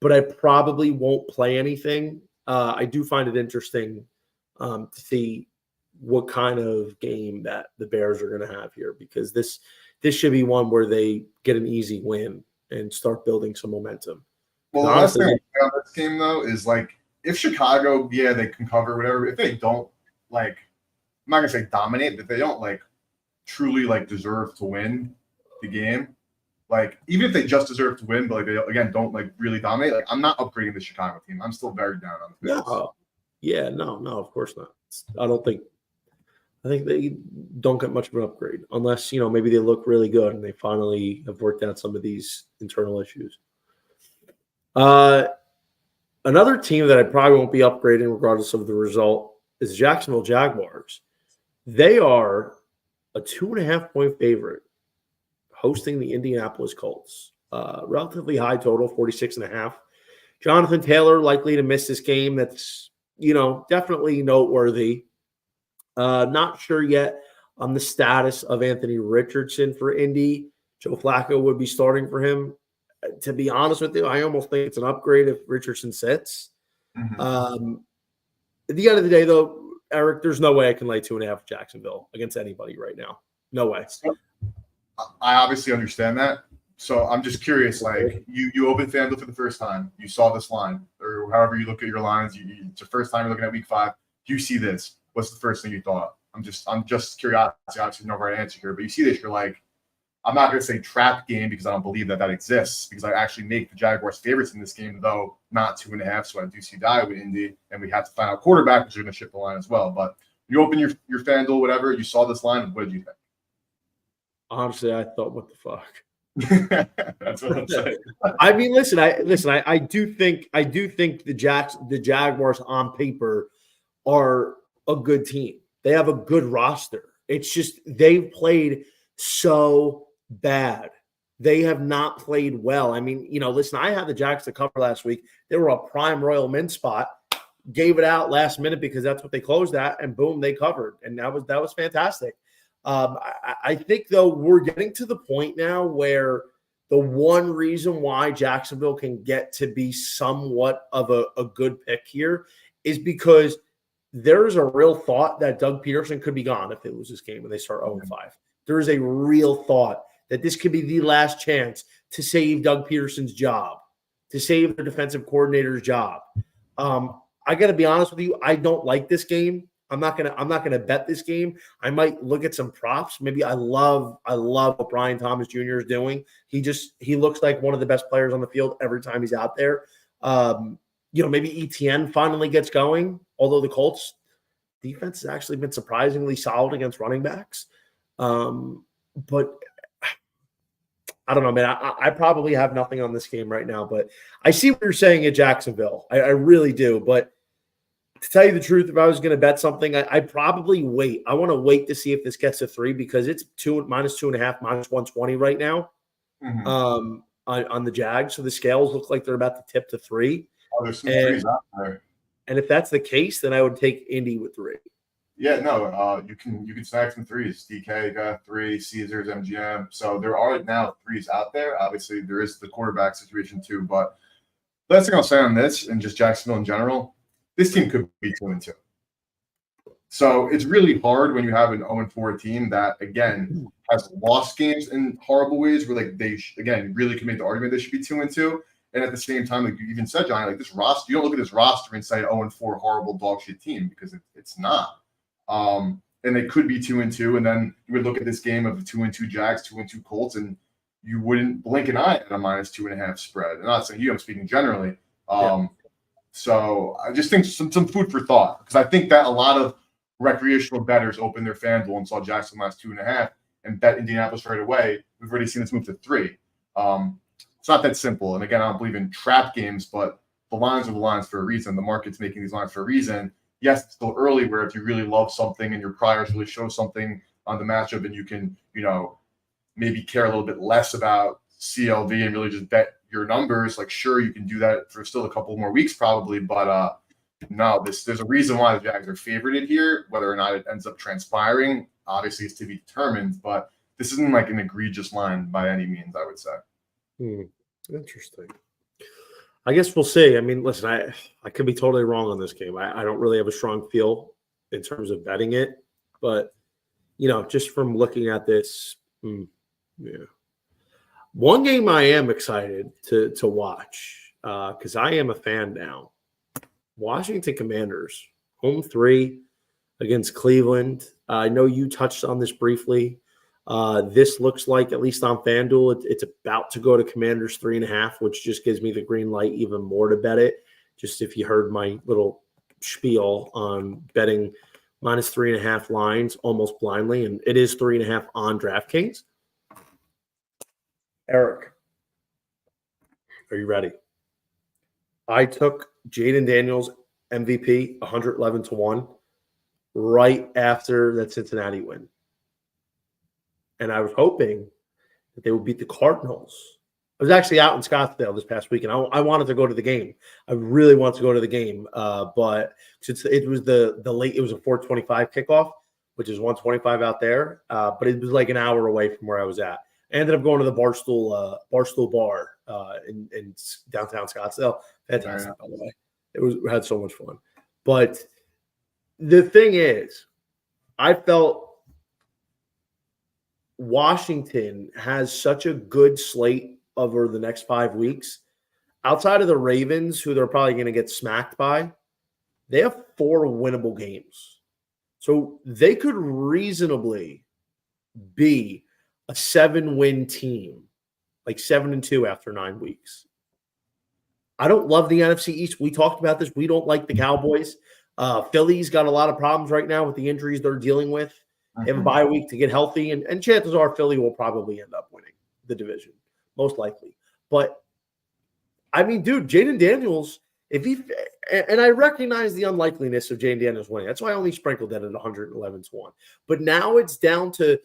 but I probably won't play anything. I do find it interesting to see what kind of game that the Bears are going to have here, because this should be one where they get an easy win and start building some momentum. Well, the last thing on this game, though, is like if Chicago, they can cover whatever. If they don't, like, I'm not going to say dominate, but if they don't, like, truly, like, deserve to win the game, like, even if they just deserve to win, but, like, they, again, don't, like, really dominate, like, I'm not upgrading the Chicago team. I'm still very down on the Bears. No, of course not. I think they don't get much of an upgrade unless, maybe they look really good and they finally have worked out some of these internal issues. Another team that I probably won't be upgrading regardless of the result is Jacksonville Jaguars. They are a 2.5-point favorite hosting the Indianapolis Colts. Relatively high total, 46.5. Jonathan Taylor likely to miss this game. That's, definitely noteworthy. Not sure yet on the status of Anthony Richardson for Indy. Joe Flacco would be starting for him. To be honest with you, I almost think it's an upgrade if Richardson sits. Mm-hmm. At the end of the day, though, Eric, there's no way I can lay 2.5 Jacksonville against anybody right now. No way. I obviously understand that. So I'm just curious, like you opened FanDuel for the first time. You saw this line, or however you look at your lines. It's the first time you're looking at week 5. Do you see this? What's the first thing you thought? I'm just curious. Obviously, no right answer here, but you see this, you're like, I'm not going to say trap game because I don't believe that exists, because I actually make the Jaguars favorites in this game, though not 2.5. So I do see die with Indy, and we have to find out quarterback, which are going to ship the line as well. But you open your FanDuel, whatever, you saw this line. What did you think? Honestly, I thought, what the fuck? That's what I'm saying. I mean, listen. I do think the Jaguars on paper are a good team. They have a good roster. It's just they've played so bad. They have not played well. I mean, listen, I had the Jags to cover last week. They were a prime Royal Mint spot, gave it out last minute because that's what they closed at, and boom, they covered. And that was fantastic. I think, though, we're getting to the point now where the one reason why Jacksonville can get to be somewhat of a good pick here is because there's a real thought that Doug Peterson could be gone if they lose this game and they start 0-5. There is a real thought that this could be the last chance to save Doug Peterson's job, to save the defensive coordinator's job. I got to be honest with you. I don't like this game. I'm not gonna bet this game. I might look at some props. Maybe I love what Brian Thomas Jr. is doing. He looks like one of the best players on the field every time he's out there. Maybe ETN finally gets going, although the Colts defense has actually been surprisingly solid against running backs. But I don't know, man. I probably have nothing on this game right now, but I see what you're saying at Jacksonville. I really do. But to tell you the truth, if I was going to bet something, I'd probably wait. I want to wait to see if this gets to 3 because it's -2.5, -120 right now on the Jags. So the scales look like they're about to tip to 3. Oh, there's some threes out there. And if that's the case, then I would take Indy with 3. Yeah, no, you can snag some 3s. DK got 3, Caesars, MGM. So there are now 3s out there. Obviously, there is the quarterback situation too. But the last thing I'll say on this, and just Jacksonville in general, this team could be 2-2. So it's really hard when you have an 0-4 team that, again, has lost games in horrible ways where, like, they, again, really can make the argument they should be 2-2. And at the same time, like you even said, Johnny, like this roster, you don't look at this roster and say 0-4 horrible dog shit team because it's not. and they could be 2-2. And then you would look at this game of the 2-2 Jags, 2-2 Colts, and you wouldn't blink an eye at a -2.5 spread. I'm not saying you, I'm speaking generally. So I just think some food for thought, because I think that a lot of recreational bettors opened their FanDuel and saw Jacksonville -2.5 and bet Indianapolis right away. We've already seen this move to 3. It's not that simple. And again, I don't believe in trap games, but the lines are the lines for a reason. The market's making these lines for a reason. Yes, it's still early where if you really love something and your priors really show something on the matchup and you can, maybe care a little bit less about CLV and really just bet your numbers, like sure, you can do that for still a couple more weeks probably, but no, there's a reason why the Jags are favorited here. Whether or not it ends up transpiring, obviously is to be determined, but this isn't like an egregious line by any means, I would say. Interesting. I guess we'll see. I mean, listen, I could be totally wrong on this game. I don't really have a strong feel in terms of betting it, but just from looking at this, one game I am excited to watch because I am a fan now. Washington Commanders, home 3 against Cleveland. I know you touched on this briefly. This looks like, at least on FanDuel, it's about to go to Commanders 3.5, which just gives me the green light even more to bet it. Just if you heard my little spiel on betting -3.5 lines almost blindly, and it is 3.5 on DraftKings. Eric, are you ready? I took Jaden Daniels MVP 111-1 right after that Cincinnati win. And I was hoping that they would beat the Cardinals. I was actually out in Scottsdale this past week, and I wanted to go to the game. I really wanted to go to the game, but since it was it was a 4:25 kickoff, which is 1:25 out there, but it was like an hour away from where I was at. I ended up going to the Barstool Bar in downtown Scottsdale. Fantastic, by the way. We had so much fun. But the thing is, I felt Washington has such a good slate over the next 5 weeks. Outside of the Ravens, who they're probably going to get smacked by, they have 4 winnable games. So they could reasonably be a 7-win team, like 7-2 after 9 weeks. I don't love the NFC East. We talked about this. We don't like the Cowboys. Philly's got a lot of problems right now with the injuries they're dealing with. They have a bye week to get healthy, and chances are Philly will probably end up winning the division, most likely. But, I mean, dude, Jaden Daniels, and I recognize the unlikeliness of Jaden Daniels winning. That's why I only sprinkled that at 111-1. But now it's down to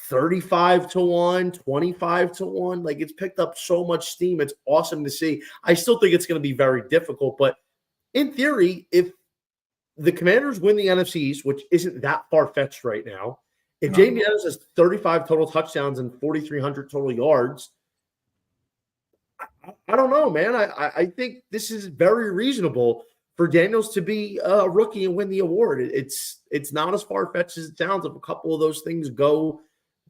35-1, 25-1. Like, it's picked up so much steam. It's awesome to see. I still think it's going to be very difficult, but in theory, if the Commanders win the NFC East, which isn't that far-fetched right now, if Jaden Daniels has 35 total touchdowns and 4,300 total yards, I don't know, man. I think this is very reasonable for Daniels to be a rookie and win the award. It's not as far-fetched as it sounds if a couple of those things go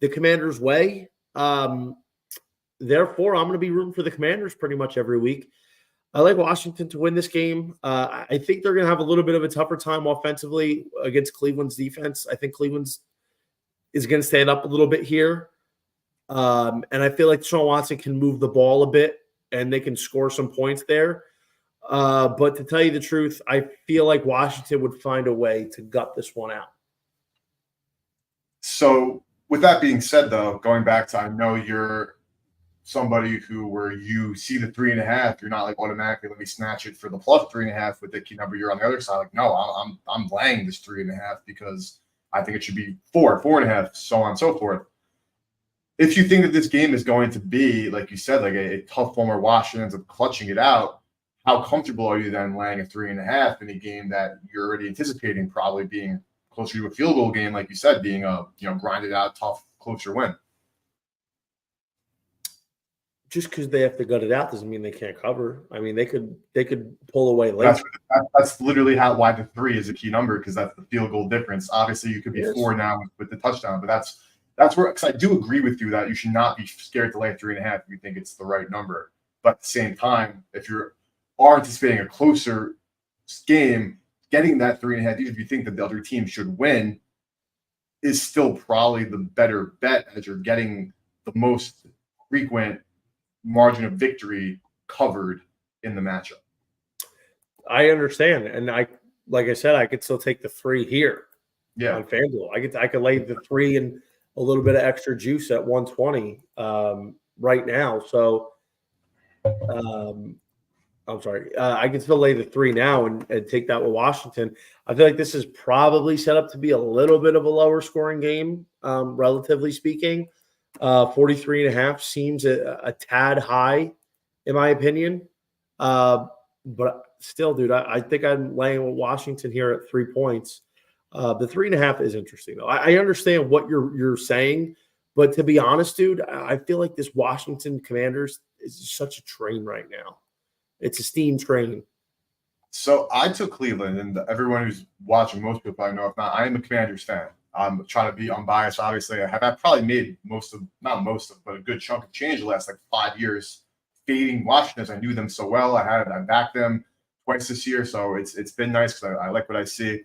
the Commanders' way. Therefore, I'm going to be rooting for the Commanders pretty much every week. I like Washington to win this game. I think they're going to have a little bit of a tougher time offensively against Cleveland's defense. I think Cleveland's is going to stand up a little bit here. And I feel like Deshaun Watson can move the ball a bit and they can score some points there. But to tell you the truth, I feel like Washington would find a way to gut this one out. So with that being said, though, going back to, I know you're somebody where you see the 3.5, you're not like automatically, let me snatch it for the plus 3.5 with the key number. You're on the other side. Like, no, I'm laying this 3.5 because I think it should be 4.5, so on and so forth. If you think that this game is going to be, like you said, like a tough one where Washington ends up clutching it out, how comfortable are you then laying a 3.5 in a game that you're already anticipating probably being closer to a field goal game, like you said, being a grinded out, tough, closer win? Just because they have to gut it out doesn't mean they can't cover. I mean, they could pull away late. That's literally why the 3 is a key number, because that's the field goal difference. Obviously, you could be 4 now with the touchdown, but that's where, because I do agree with you that you should not be scared to lay 3.5 if you think it's the right number. But at the same time, if you are anticipating a closer game, getting that 3.5, even if you think that the other team should win, is still probably the better bet as you're getting the most frequent margin of victory covered in the matchup. I understand. And like I said, I could still take the 3 here on FanDuel. I could lay the 3 and a little bit of extra juice at 120 right now. So I'm sorry. I can still lay the 3 now and take that with Washington. I feel like this is probably set up to be a little bit of a lower scoring game, relatively speaking. 43.5 seems a tad high, in my opinion. But still, dude, I think I'm laying with Washington here at 3 points. The 3.5 is interesting, though. I understand what you're saying, but to be honest, dude, I feel like this Washington Commanders is such a train right now. It's a steam train. So I took Cleveland, and everyone who's watching, most people probably know. If not, I am a Commanders fan. I'm trying to be unbiased. Obviously, I've probably made but a good chunk of change the last 5 years fading Washington, as I knew them so well. I backed them twice this year, so it's been nice because I like what I see.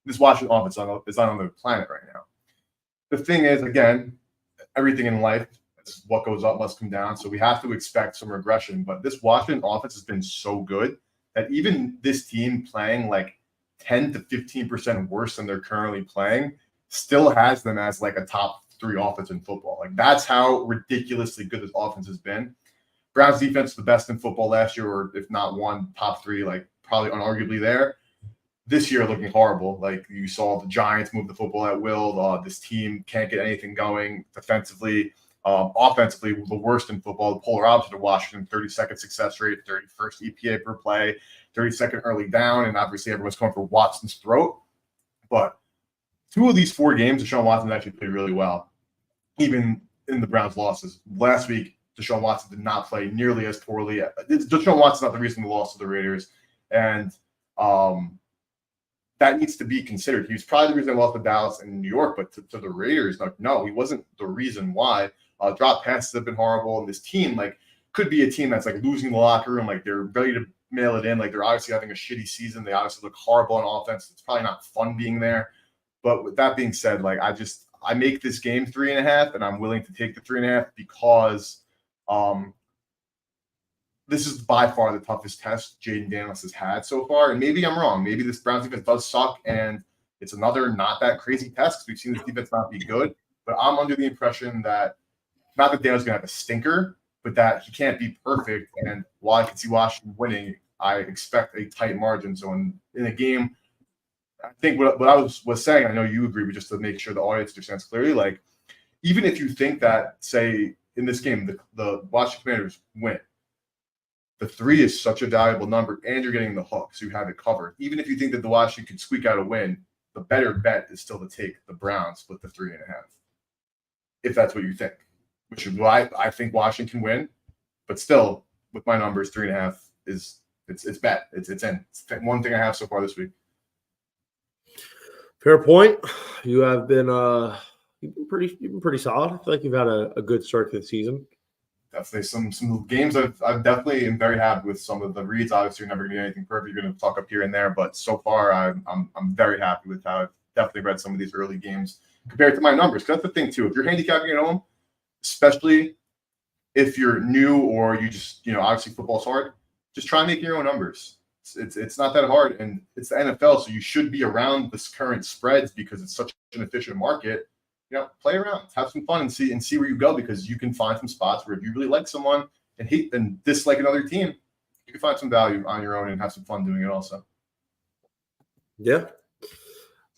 This Washington offense is on another planet right now. The thing is, again, everything in life, what goes up must come down. So we have to expect some regression. But this Washington offense has been so good that even this team playing 10 to 15% worse than they're currently playing still has them as a top 3 offense in football. That's how ridiculously good this offense has been. Browns defense the best in football last year, or if not one, top 3, probably unarguably there. This year looking horrible. You saw the Giants move the football at will. This team can't get anything going defensively. Offensively, the worst in football, the polar opposite of Washington, 32nd success rate, 31st EPA per play, 32nd early down, and obviously everyone's going for Watson's throat. But 2 of these 4 games, Deshaun Watson actually played really well, even in the Browns' losses. Last week, Deshaun Watson did not play nearly as poorly. Deshaun Watson's not the reason the loss to the Raiders, and that needs to be considered. He was probably the reason they lost to Dallas and New York, but to the Raiders, no, he wasn't the reason why. Drop passes have been horrible, and this team could be a team that's losing the locker room, they're ready to mail it in, they're obviously having a shitty season. They obviously look horrible on offense. It's probably not fun being there. But with that being said, I make this game 3.5, and I'm willing to take the 3.5 because this is by far the toughest test Jaden Daniels has had so far. And maybe I'm wrong. Maybe this Browns defense does suck, and it's another not that crazy test because we've seen this defense not be good. But I'm under the impression that not that Daniels is going to have a stinker, but that he can't be perfect. And while I can see Washington winning, I expect a tight margin. So in a game, I think what I was saying, I know you agree, but just to make sure the audience understands clearly, even if you think that, say, in this game, the Washington Commanders win, the 3 is such a valuable number, and you're getting the hook, so you have it covered. Even if you think that the Washington could squeak out a win, the better bet is still to take the Browns with the 3.5, if that's what you think. Which is why I think Washington can win, but still, with my numbers, 3.5 is it's bet. It's in. It's one thing I have so far this week. Fair point. You have been you've been pretty solid. I feel like you've had a good start to the season. Definitely some games I've definitely am very happy with some of the reads. Obviously, you're never going to get anything perfect. You're going to fuck up here and there, but so far I'm very happy with how I've definitely read some of these early games compared to my numbers. Because that's the thing too. If you're handicapping at home, especially if you're new or you just obviously football's hard, just try and make your own numbers. It's not that hard, and it's the NFL, so you should be around this current spreads because it's such an efficient market. Play around, have some fun, and see where you go, because you can find some spots where if you really like someone and hate and dislike another team, you can find some value on your own and have some fun doing it also. Yeah.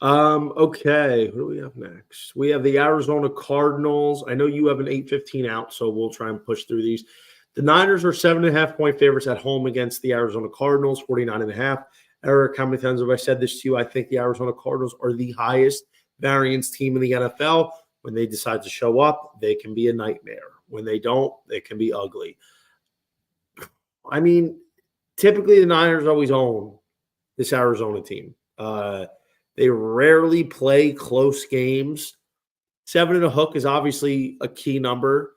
Okay. What do we have next? We have the Arizona Cardinals. I know you have an 8:15 out, so we'll try and push through these. The Niners are 7.5-point favorites at home against the Arizona Cardinals, 49.5. Eric, how many times have I said this to you? I think the Arizona Cardinals are the highest variance team in the NFL. When they decide to show up, they can be a nightmare. When they don't, they can be ugly. I mean, typically the Niners always own this Arizona team. They rarely play close games. 7.5 is obviously a key number.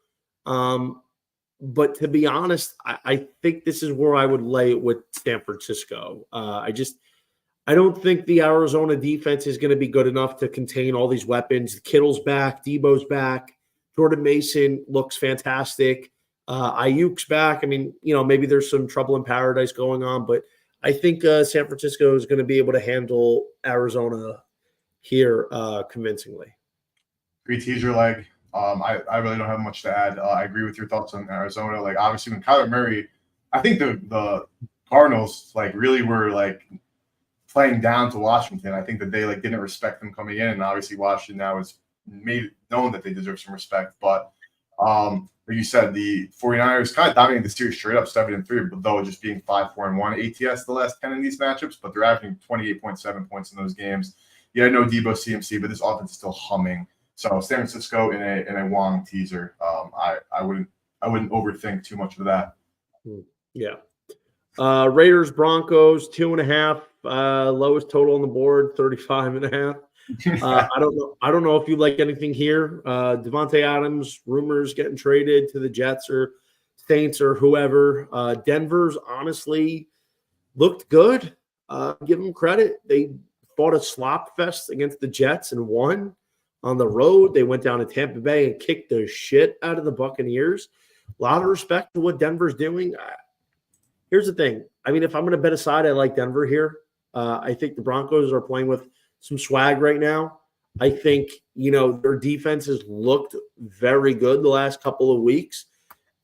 But to be honest, I think this is where I would lay it with San Francisco. I I don't think the Arizona defense is going to be good enough to contain all these weapons. Kittle's back, Debo's back, Jordan Mason looks fantastic. Ayuk's back. I mean, maybe there's some trouble in paradise going on, but I think San Francisco is going to be able to handle Arizona here convincingly. Great teaser leg. I really don't have much to add. I agree with your thoughts on Arizona. Like, obviously, when Kyler Murray, I think the Cardinals really were playing down to Washington. I think that they didn't respect them coming in, and obviously Washington now has made it known that they deserve some respect. But like you said, the 49ers kind of dominated the series straight up 7-3, but though just being 5-4-1 ATS the last 10 in these matchups, but they're averaging 28.7 points in those games. Yeah, no Debo CMC, but this offense is still humming. So San Francisco in a Wong teaser. I wouldn't overthink too much of that. Yeah. Raiders Broncos 2.5. Lowest total on the board 35.5. I don't know if you like anything here. Devontae Adams rumors getting traded to the Jets or Saints or whoever. Denver's honestly looked good. Give them credit. They fought a slop fest against the Jets and won on the road. They went down to Tampa Bay and kicked the shit out of the Buccaneers. A lot of respect to what Denver's doing. Here's the thing. I mean, if I'm going to bet a side, I like Denver here. I think the Broncos are playing with some swag right now. I think, their defense has looked very good the last couple of weeks.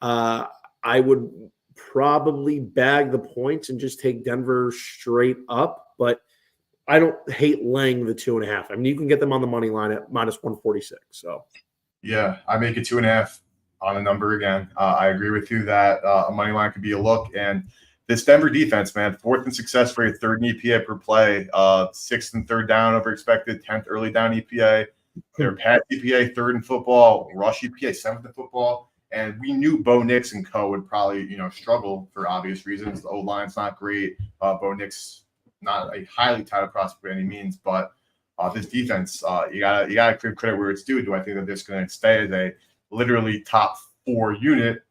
I would probably bag the points and just take Denver straight up, but I don't hate laying the 2.5. I mean, you can get them on the money line at -146. So, yeah, I make it 2.5 on a number again. I agree with you that a money line could be a look. And this Denver defense, man, 4th in success rate, 3rd in EPA per play, 6th and 3rd down over expected, 10th early down EPA. Their pass EPA, 3rd in football, rush EPA, 7th in football. And we knew Bo Nix and co would probably, struggle for obvious reasons. The O-line's not great. Bo Nix, not a highly touted prospect by any means, but this defense, you gotta give credit where it's due. Do I think that they're going to stay as a literally top 4 unit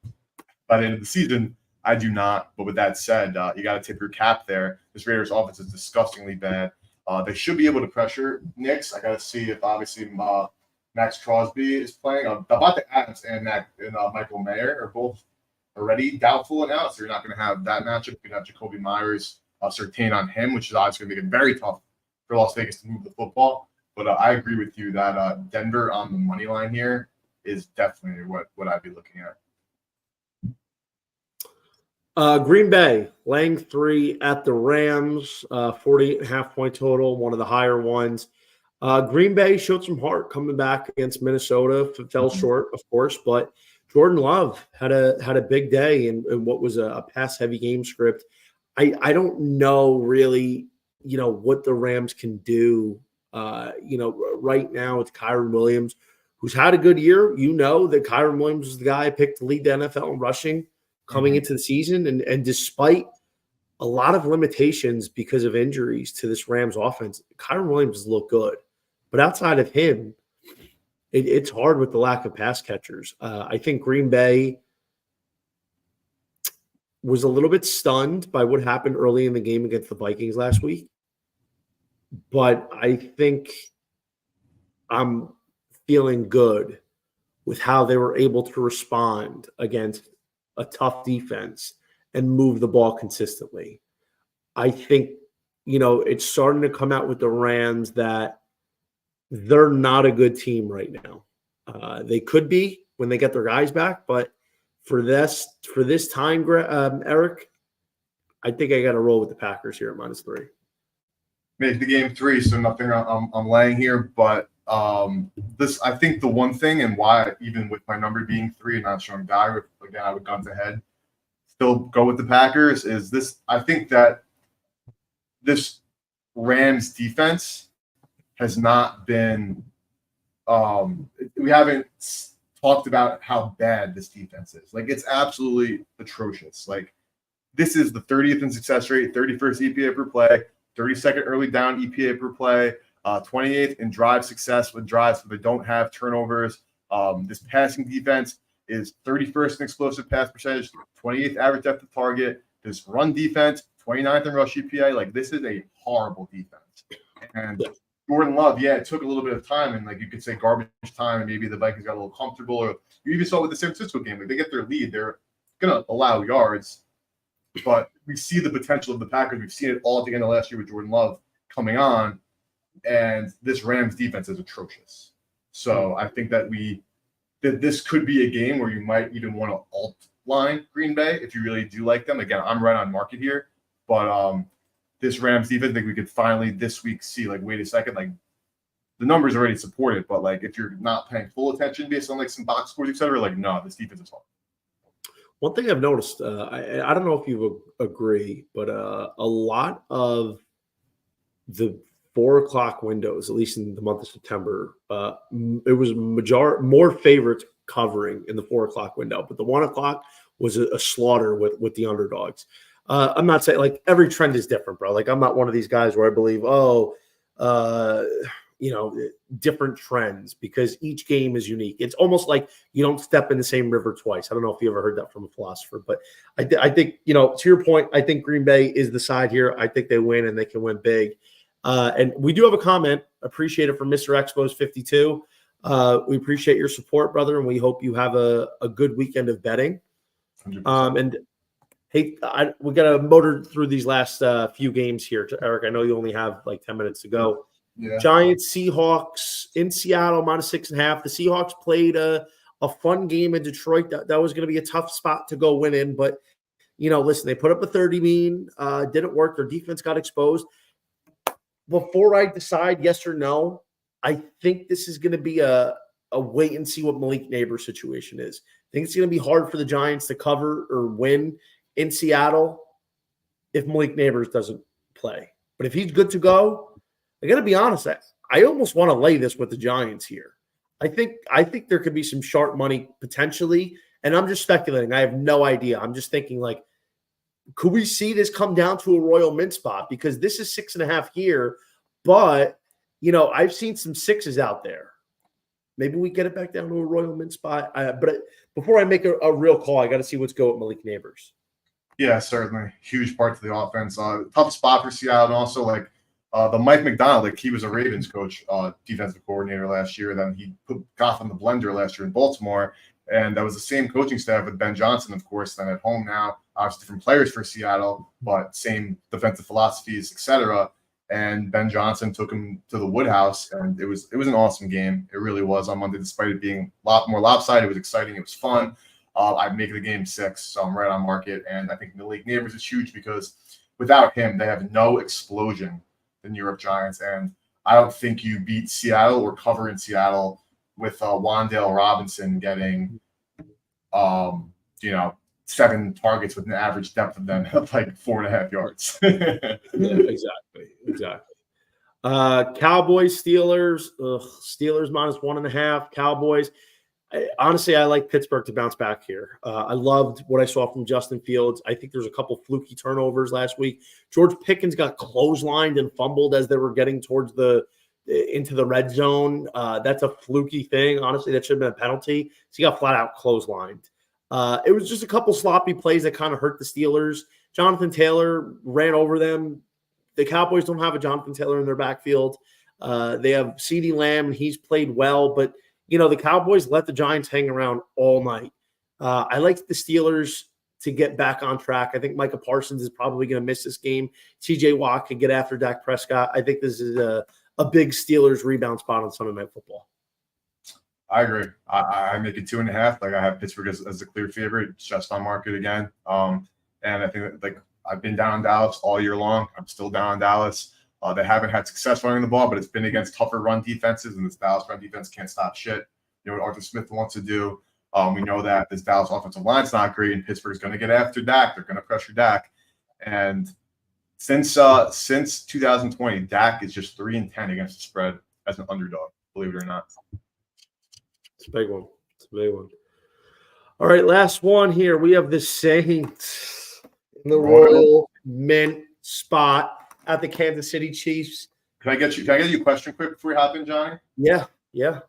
by the end of the season? I do not. But with that said, you got to tip your cap there. This Raiders offense is disgustingly bad. They should be able to pressure Knicks. I got to see if obviously Max Crosby is playing. Devontae Adams and Michael Mayer are both already doubtful now, so you're not going to have that matchup. You can have Jacoby Myers Surtain on him, which is obviously going to make it very tough for Las Vegas to move the football. But I agree with you that Denver on the money line here is definitely what I'd be looking at. Green Bay laying 3 at the Rams, 48.5 point total, one of the higher ones. Green Bay showed some heart coming back against Minnesota. Fell short, of course, but Jordan Love had a big day in what was a pass-heavy game script. I don't know really, what the Rams can do. Right now it's Kyren Williams, who's had a good year. That Kyren Williams is the guy I picked to lead the NFL in rushing coming into the season. And despite a lot of limitations because of injuries to this Rams offense, Kyren Williams looked good. But outside of him, it's hard with the lack of pass catchers. I think Green Bay was a little bit stunned by what happened early in the game against the Vikings last week. But I think I'm feeling good with how they were able to respond against a tough defense and move the ball consistently. I think, it's starting to come out with the Rams that they're not a good team right now. They could be when they get their guys back, but for this time, Eric, I think I got to roll with the Packers here at -3. Make the game 3, so nothing I'm laying here. But this, I think the one thing and why, even with my number being 3 and not showing value, again, I would guns ahead, still go with the Packers, is this. I think that this Rams defense has not been we haven't talked about how bad this defense is. It's absolutely atrocious. This is the 30th in success rate, 31st EPA per play, 32nd early down EPA per play, 28th in drive success with drives where they don't have turnovers. This passing defense is 31st in explosive pass percentage, 28th average depth of target. This run defense, 29th in rush EPA. Like, this is a horrible defense. And Jordan Love, yeah, it took a little bit of time, and like you could say garbage time, and maybe the Vikings got a little comfortable, or you even saw with the San Francisco game, like they get their lead, they're gonna allow yards, but we see the potential of the Packers. We've seen it all at the end of last year with Jordan Love coming on, and this Rams defense is atrocious. So I think that this could be a game where you might even want to alt line Green Bay if you really do like them. Again, I'm right on market here, but this Rams defense, I think we could finally this week see, like, wait a second, like the numbers already support it, but like if you're not paying full attention based on like some box scores, etc., like no, this defense is hard. One thing I've noticed, I don't know if you agree, but a lot of the 4 o'clock windows, at least in the month of September, it was more favorites covering in the 4 o'clock window, but the 1 o'clock was a slaughter with the underdogs. I'm not saying, like, every trend is different, bro. Like, I'm not one of these guys where I believe, different trends, because each game is unique. It's almost like you don't step in the same river twice. I don't know if you ever heard that from a philosopher, but I think, to your point, I think Green Bay is the side here. I think they win, and they can win big. And we do have a comment. Appreciate it from Mr. Expos 52. We appreciate your support, brother, and we hope you have a good weekend of betting. 100%. And hey, we got to motor through these last few games here. Eric, I know you only have like 10 minutes to go. Yeah. Giants, Seahawks in Seattle, -6.5. The Seahawks played a fun game in Detroit. That was going to be a tough spot to go win in. But, listen, they put up a 30 mean. Didn't work. Their defense got exposed. Before I decide yes or no, I think this is going to be a wait and see what Malik Neighbors' situation is. I think it's going to be hard for the Giants to cover or win in Seattle if Malik Neighbors doesn't play. But if he's good to go, I got to be honest, I almost want to lay this with the Giants here. I think there could be some sharp money potentially, and I'm just speculating. I have no idea. I'm just thinking, like, could we see this come down to a Royal Mint spot? Because this is 6.5 here, but, I've seen some 6s out there. Maybe we get it back down to a Royal Mint spot. But before I make a real call, I got to see what's going with Malik Neighbors. Yeah, certainly. Huge part to the offense. Tough spot for Seattle. And also, like, the Mike McDonald, like, he was a Ravens coach, defensive coordinator last year. Then he put Goff on the blender last year in Baltimore. And that was the same coaching staff with Ben Johnson, of course, then at home now. Obviously different players for Seattle, but same defensive philosophies, etc. And Ben Johnson took him to the Woodhouse, and it was an awesome game. It really was on Monday, despite it being a lot more lopsided. It was exciting. It was fun. I'd make the game 6, so I'm right on market. And I think Malik Neighbors is huge because without him, they have no explosion, the New York Giants. And I don't think you beat Seattle or cover in Seattle with Wan'Dale Robinson getting, 7 targets with an average depth of them of like 4.5 yards. Yeah, exactly. Cowboys, Steelers. Steelers -1.5. Cowboys. Honestly, I like Pittsburgh to bounce back here. I loved what I saw from Justin Fields. I think there's a couple fluky turnovers last week. George Pickens got clotheslined and fumbled as they were getting towards into the red zone. That's a fluky thing. Honestly, that should have been a penalty. So he got flat out clotheslined. It was just a couple sloppy plays that kind of hurt the Steelers. Jonathan Taylor ran over them. The Cowboys don't have a Jonathan Taylor in their backfield. They have CeeDee Lamb, and he's played well, but the Cowboys let the Giants hang around all night. I like the Steelers to get back on track. I think Micah Parsons is probably going to miss this game. TJ Watt can get after Dak Prescott. I think this is a big Steelers rebound spot on Sunday Night Football. I agree. I make it 2.5. Like, I have Pittsburgh as the clear favorite, just on market again. And I think that, like, I've been down on Dallas all year long. I'm still down on Dallas. They haven't had success running the ball, but it's been against tougher run defenses, and this Dallas run defense can't stop shit. What Arthur Smith wants to do. We know that this Dallas offensive line's not great, and Pittsburgh's going to get after Dak. They're going to pressure Dak. And since 2020, Dak is just 3-10 against the spread as an underdog, believe it or not. It's a big one. All right, last one here. We have the Saints in the Royal Mint spot at the Kansas City Chiefs. Can I get you a question quick before we hop in, Johnny? Yeah.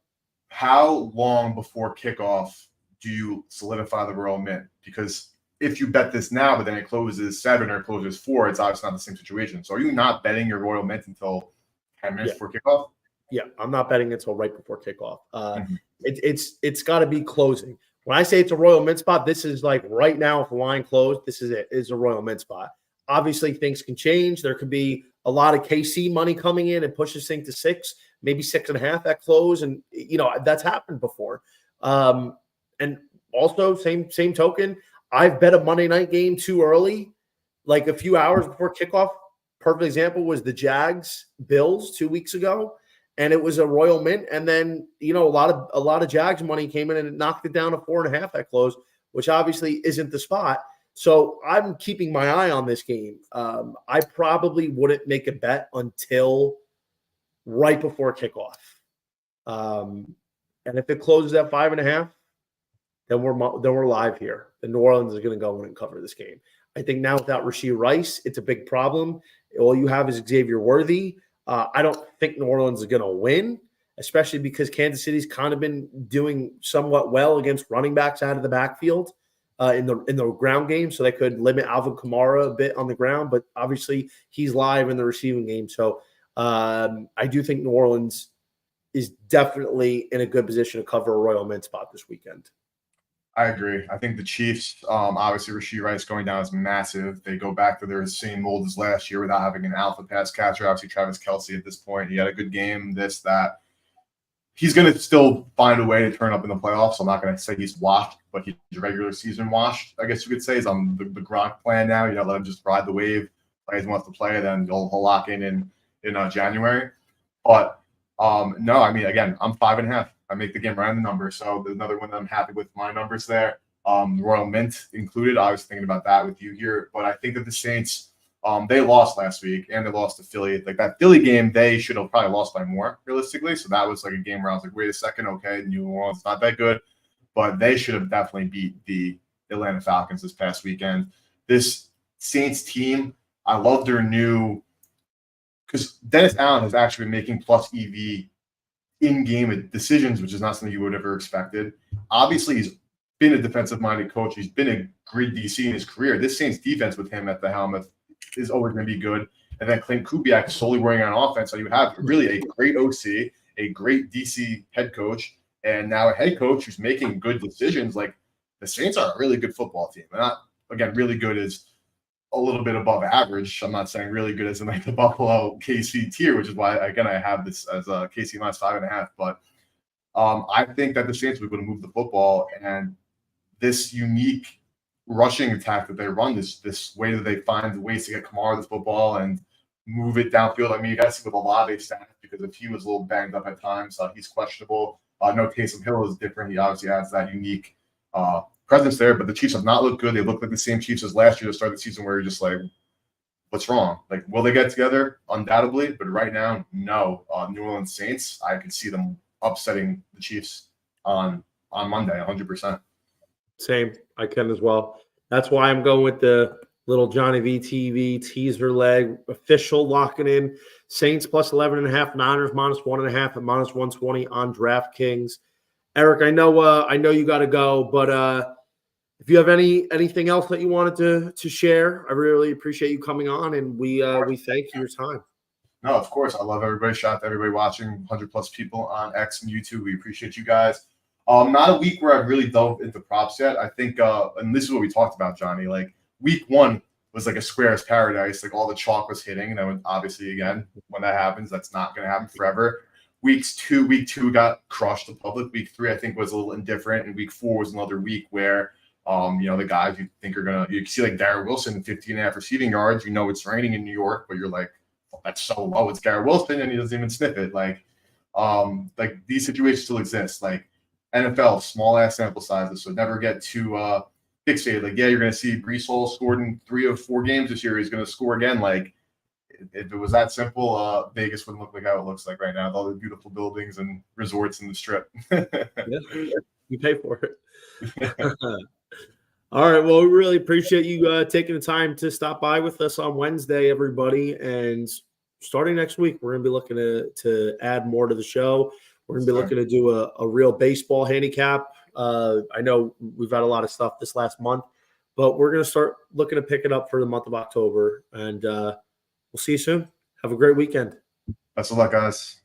How long before kickoff do you solidify the Royal Mint? Because if you bet this now, but then it closes 7 or it closes 4, it's obviously not the same situation. So are you not betting your Royal Mint until 10 minutes before kickoff? Yeah, I'm not betting until right before kickoff. Mm-hmm. It's got to be closing. When I say it's a Royal Mint spot, this is like right now. If the line closed, this is it. It's a Royal Mint spot. Obviously, things can change. There could be a lot of KC money coming in and pushes things to 6, maybe 6.5 at close, and that's happened before. And also, same token, I've bet a Monday night game too early, like a few hours before kickoff. Perfect example was the Jags Bills 2 weeks ago. And it was a Royal Mint, and then a lot of Jags money came in and it knocked it down to 4.5 at close, which obviously isn't the spot. So I'm keeping my eye on this game. I probably wouldn't make a bet until right before kickoff, and if it closes at 5.5, then we're live here. The New Orleans is going to go in and cover this game. I think now without Rashee Rice, it's a big problem. All you have is Xavier Worthy. I don't think New Orleans is going to win, especially because Kansas City's kind of been doing somewhat well against running backs out of the backfield in the ground game, so they could limit Alvin Kamara a bit on the ground. But obviously, he's live in the receiving game, so I do think New Orleans is definitely in a good position to cover a Royal Mint spot this weekend. I agree. I think the Chiefs, obviously Rashee Rice going down is massive. They go back to their same mold as last year without having an alpha pass catcher. Obviously Travis Kelce at this point, he had a good game, this, that. He's going to still find a way to turn up in the playoffs. I'm not going to say he's washed, but he's regular season washed, I guess you could say. He's on the Gronk plan now. Let him just ride the wave. Play as he wants to play, then he'll lock in January. But no, I mean, again, I'm 5.5. I make the game right on the number. So there's another one that I'm happy with my numbers there. Royal Mint included. I was thinking about that with you here. But I think that the Saints, they lost last week and they lost to Philly. Like that Philly game, they should have probably lost by more, realistically. So that was like a game where I was like, wait a second, okay, New Orleans not that good. But they should have definitely beat the Atlanta Falcons this past weekend. This Saints team, I love their new – because Dennis Allen has actually been making plus EV in-game decisions, which is not something you would have ever expected. Obviously, he's been a defensive-minded coach. He's been a great DC in his career. This Saints defense with him at the helm is always going to be good. And then Clint Kubiak solely working on offense. So you have really a great OC, a great DC head coach, and now a head coach who's making good decisions. Like the Saints are a really good football team. They're not, again, really good is a little bit above average. I'm not saying really good as in like the Buffalo KC tier, which is why, again, I have this as a KC minus 5.5. But I think that the Saints will be able to move the football, and this unique rushing attack that they run, this way that they find ways to get Kamara the football and move it downfield. I mean, you guys see with Olave stats, because if he was a little banged up at times, he's questionable. No, Taysom Hill is different. He obviously adds that unique presence there, but the Chiefs have not looked good. They look like the same Chiefs as last year to start the season, where you're just like, what's wrong? Like, will they get together? Undoubtedly, but right now, no. New Orleans Saints, I can see them upsetting the Chiefs on Monday, 100%. Same, I can as well. That's why I'm going with the little JohnnyVTV teaser leg official locking in Saints plus 11.5, Niners minus 1.5 at minus 120 on DraftKings. Eric, I know you got to go, but if you have anything else that you wanted to share, I really appreciate you coming on, and we thank you for your time. No, of course. I love everybody. Shout out to everybody watching, 100+ people on X and YouTube. We appreciate you guys. Not a week where I've really dove into props yet. I think, and this is what we talked about, Johnny, like week 1 was like a square's paradise. Like all the chalk was hitting. And then obviously, again, when that happens, that's not going to happen forever. Week 2 got crushed the public. Week 3, I think, was a little indifferent. And week 4 was another week where, the guys you think are going to, you see like Garrett Wilson, 15.5 receiving yards. You know, it's raining in New York, but you're like, oh, that's so low. It's Garrett Wilson, and he doesn't even sniff it. Like these situations still exist. Like NFL, small ass sample sizes. So never get too fixated. Like, yeah, you're going to see Breece Hall scored in 3 of 4 games this year. He's going to score again. Like, if it was that simple, Vegas wouldn't look like how it looks like right now, with all the beautiful buildings and resorts in the Strip. Yeah, you pay for it. All right. Well, we really appreciate you taking the time to stop by with us on Wednesday, everybody. And starting next week, we're going to be looking to add more to the show. We're going to be looking to do a real baseball handicap. I know we've had a lot of stuff this last month, but we're going to start looking to pick it up for the month of October. And we'll see you soon. Have a great weekend. Best of luck, guys.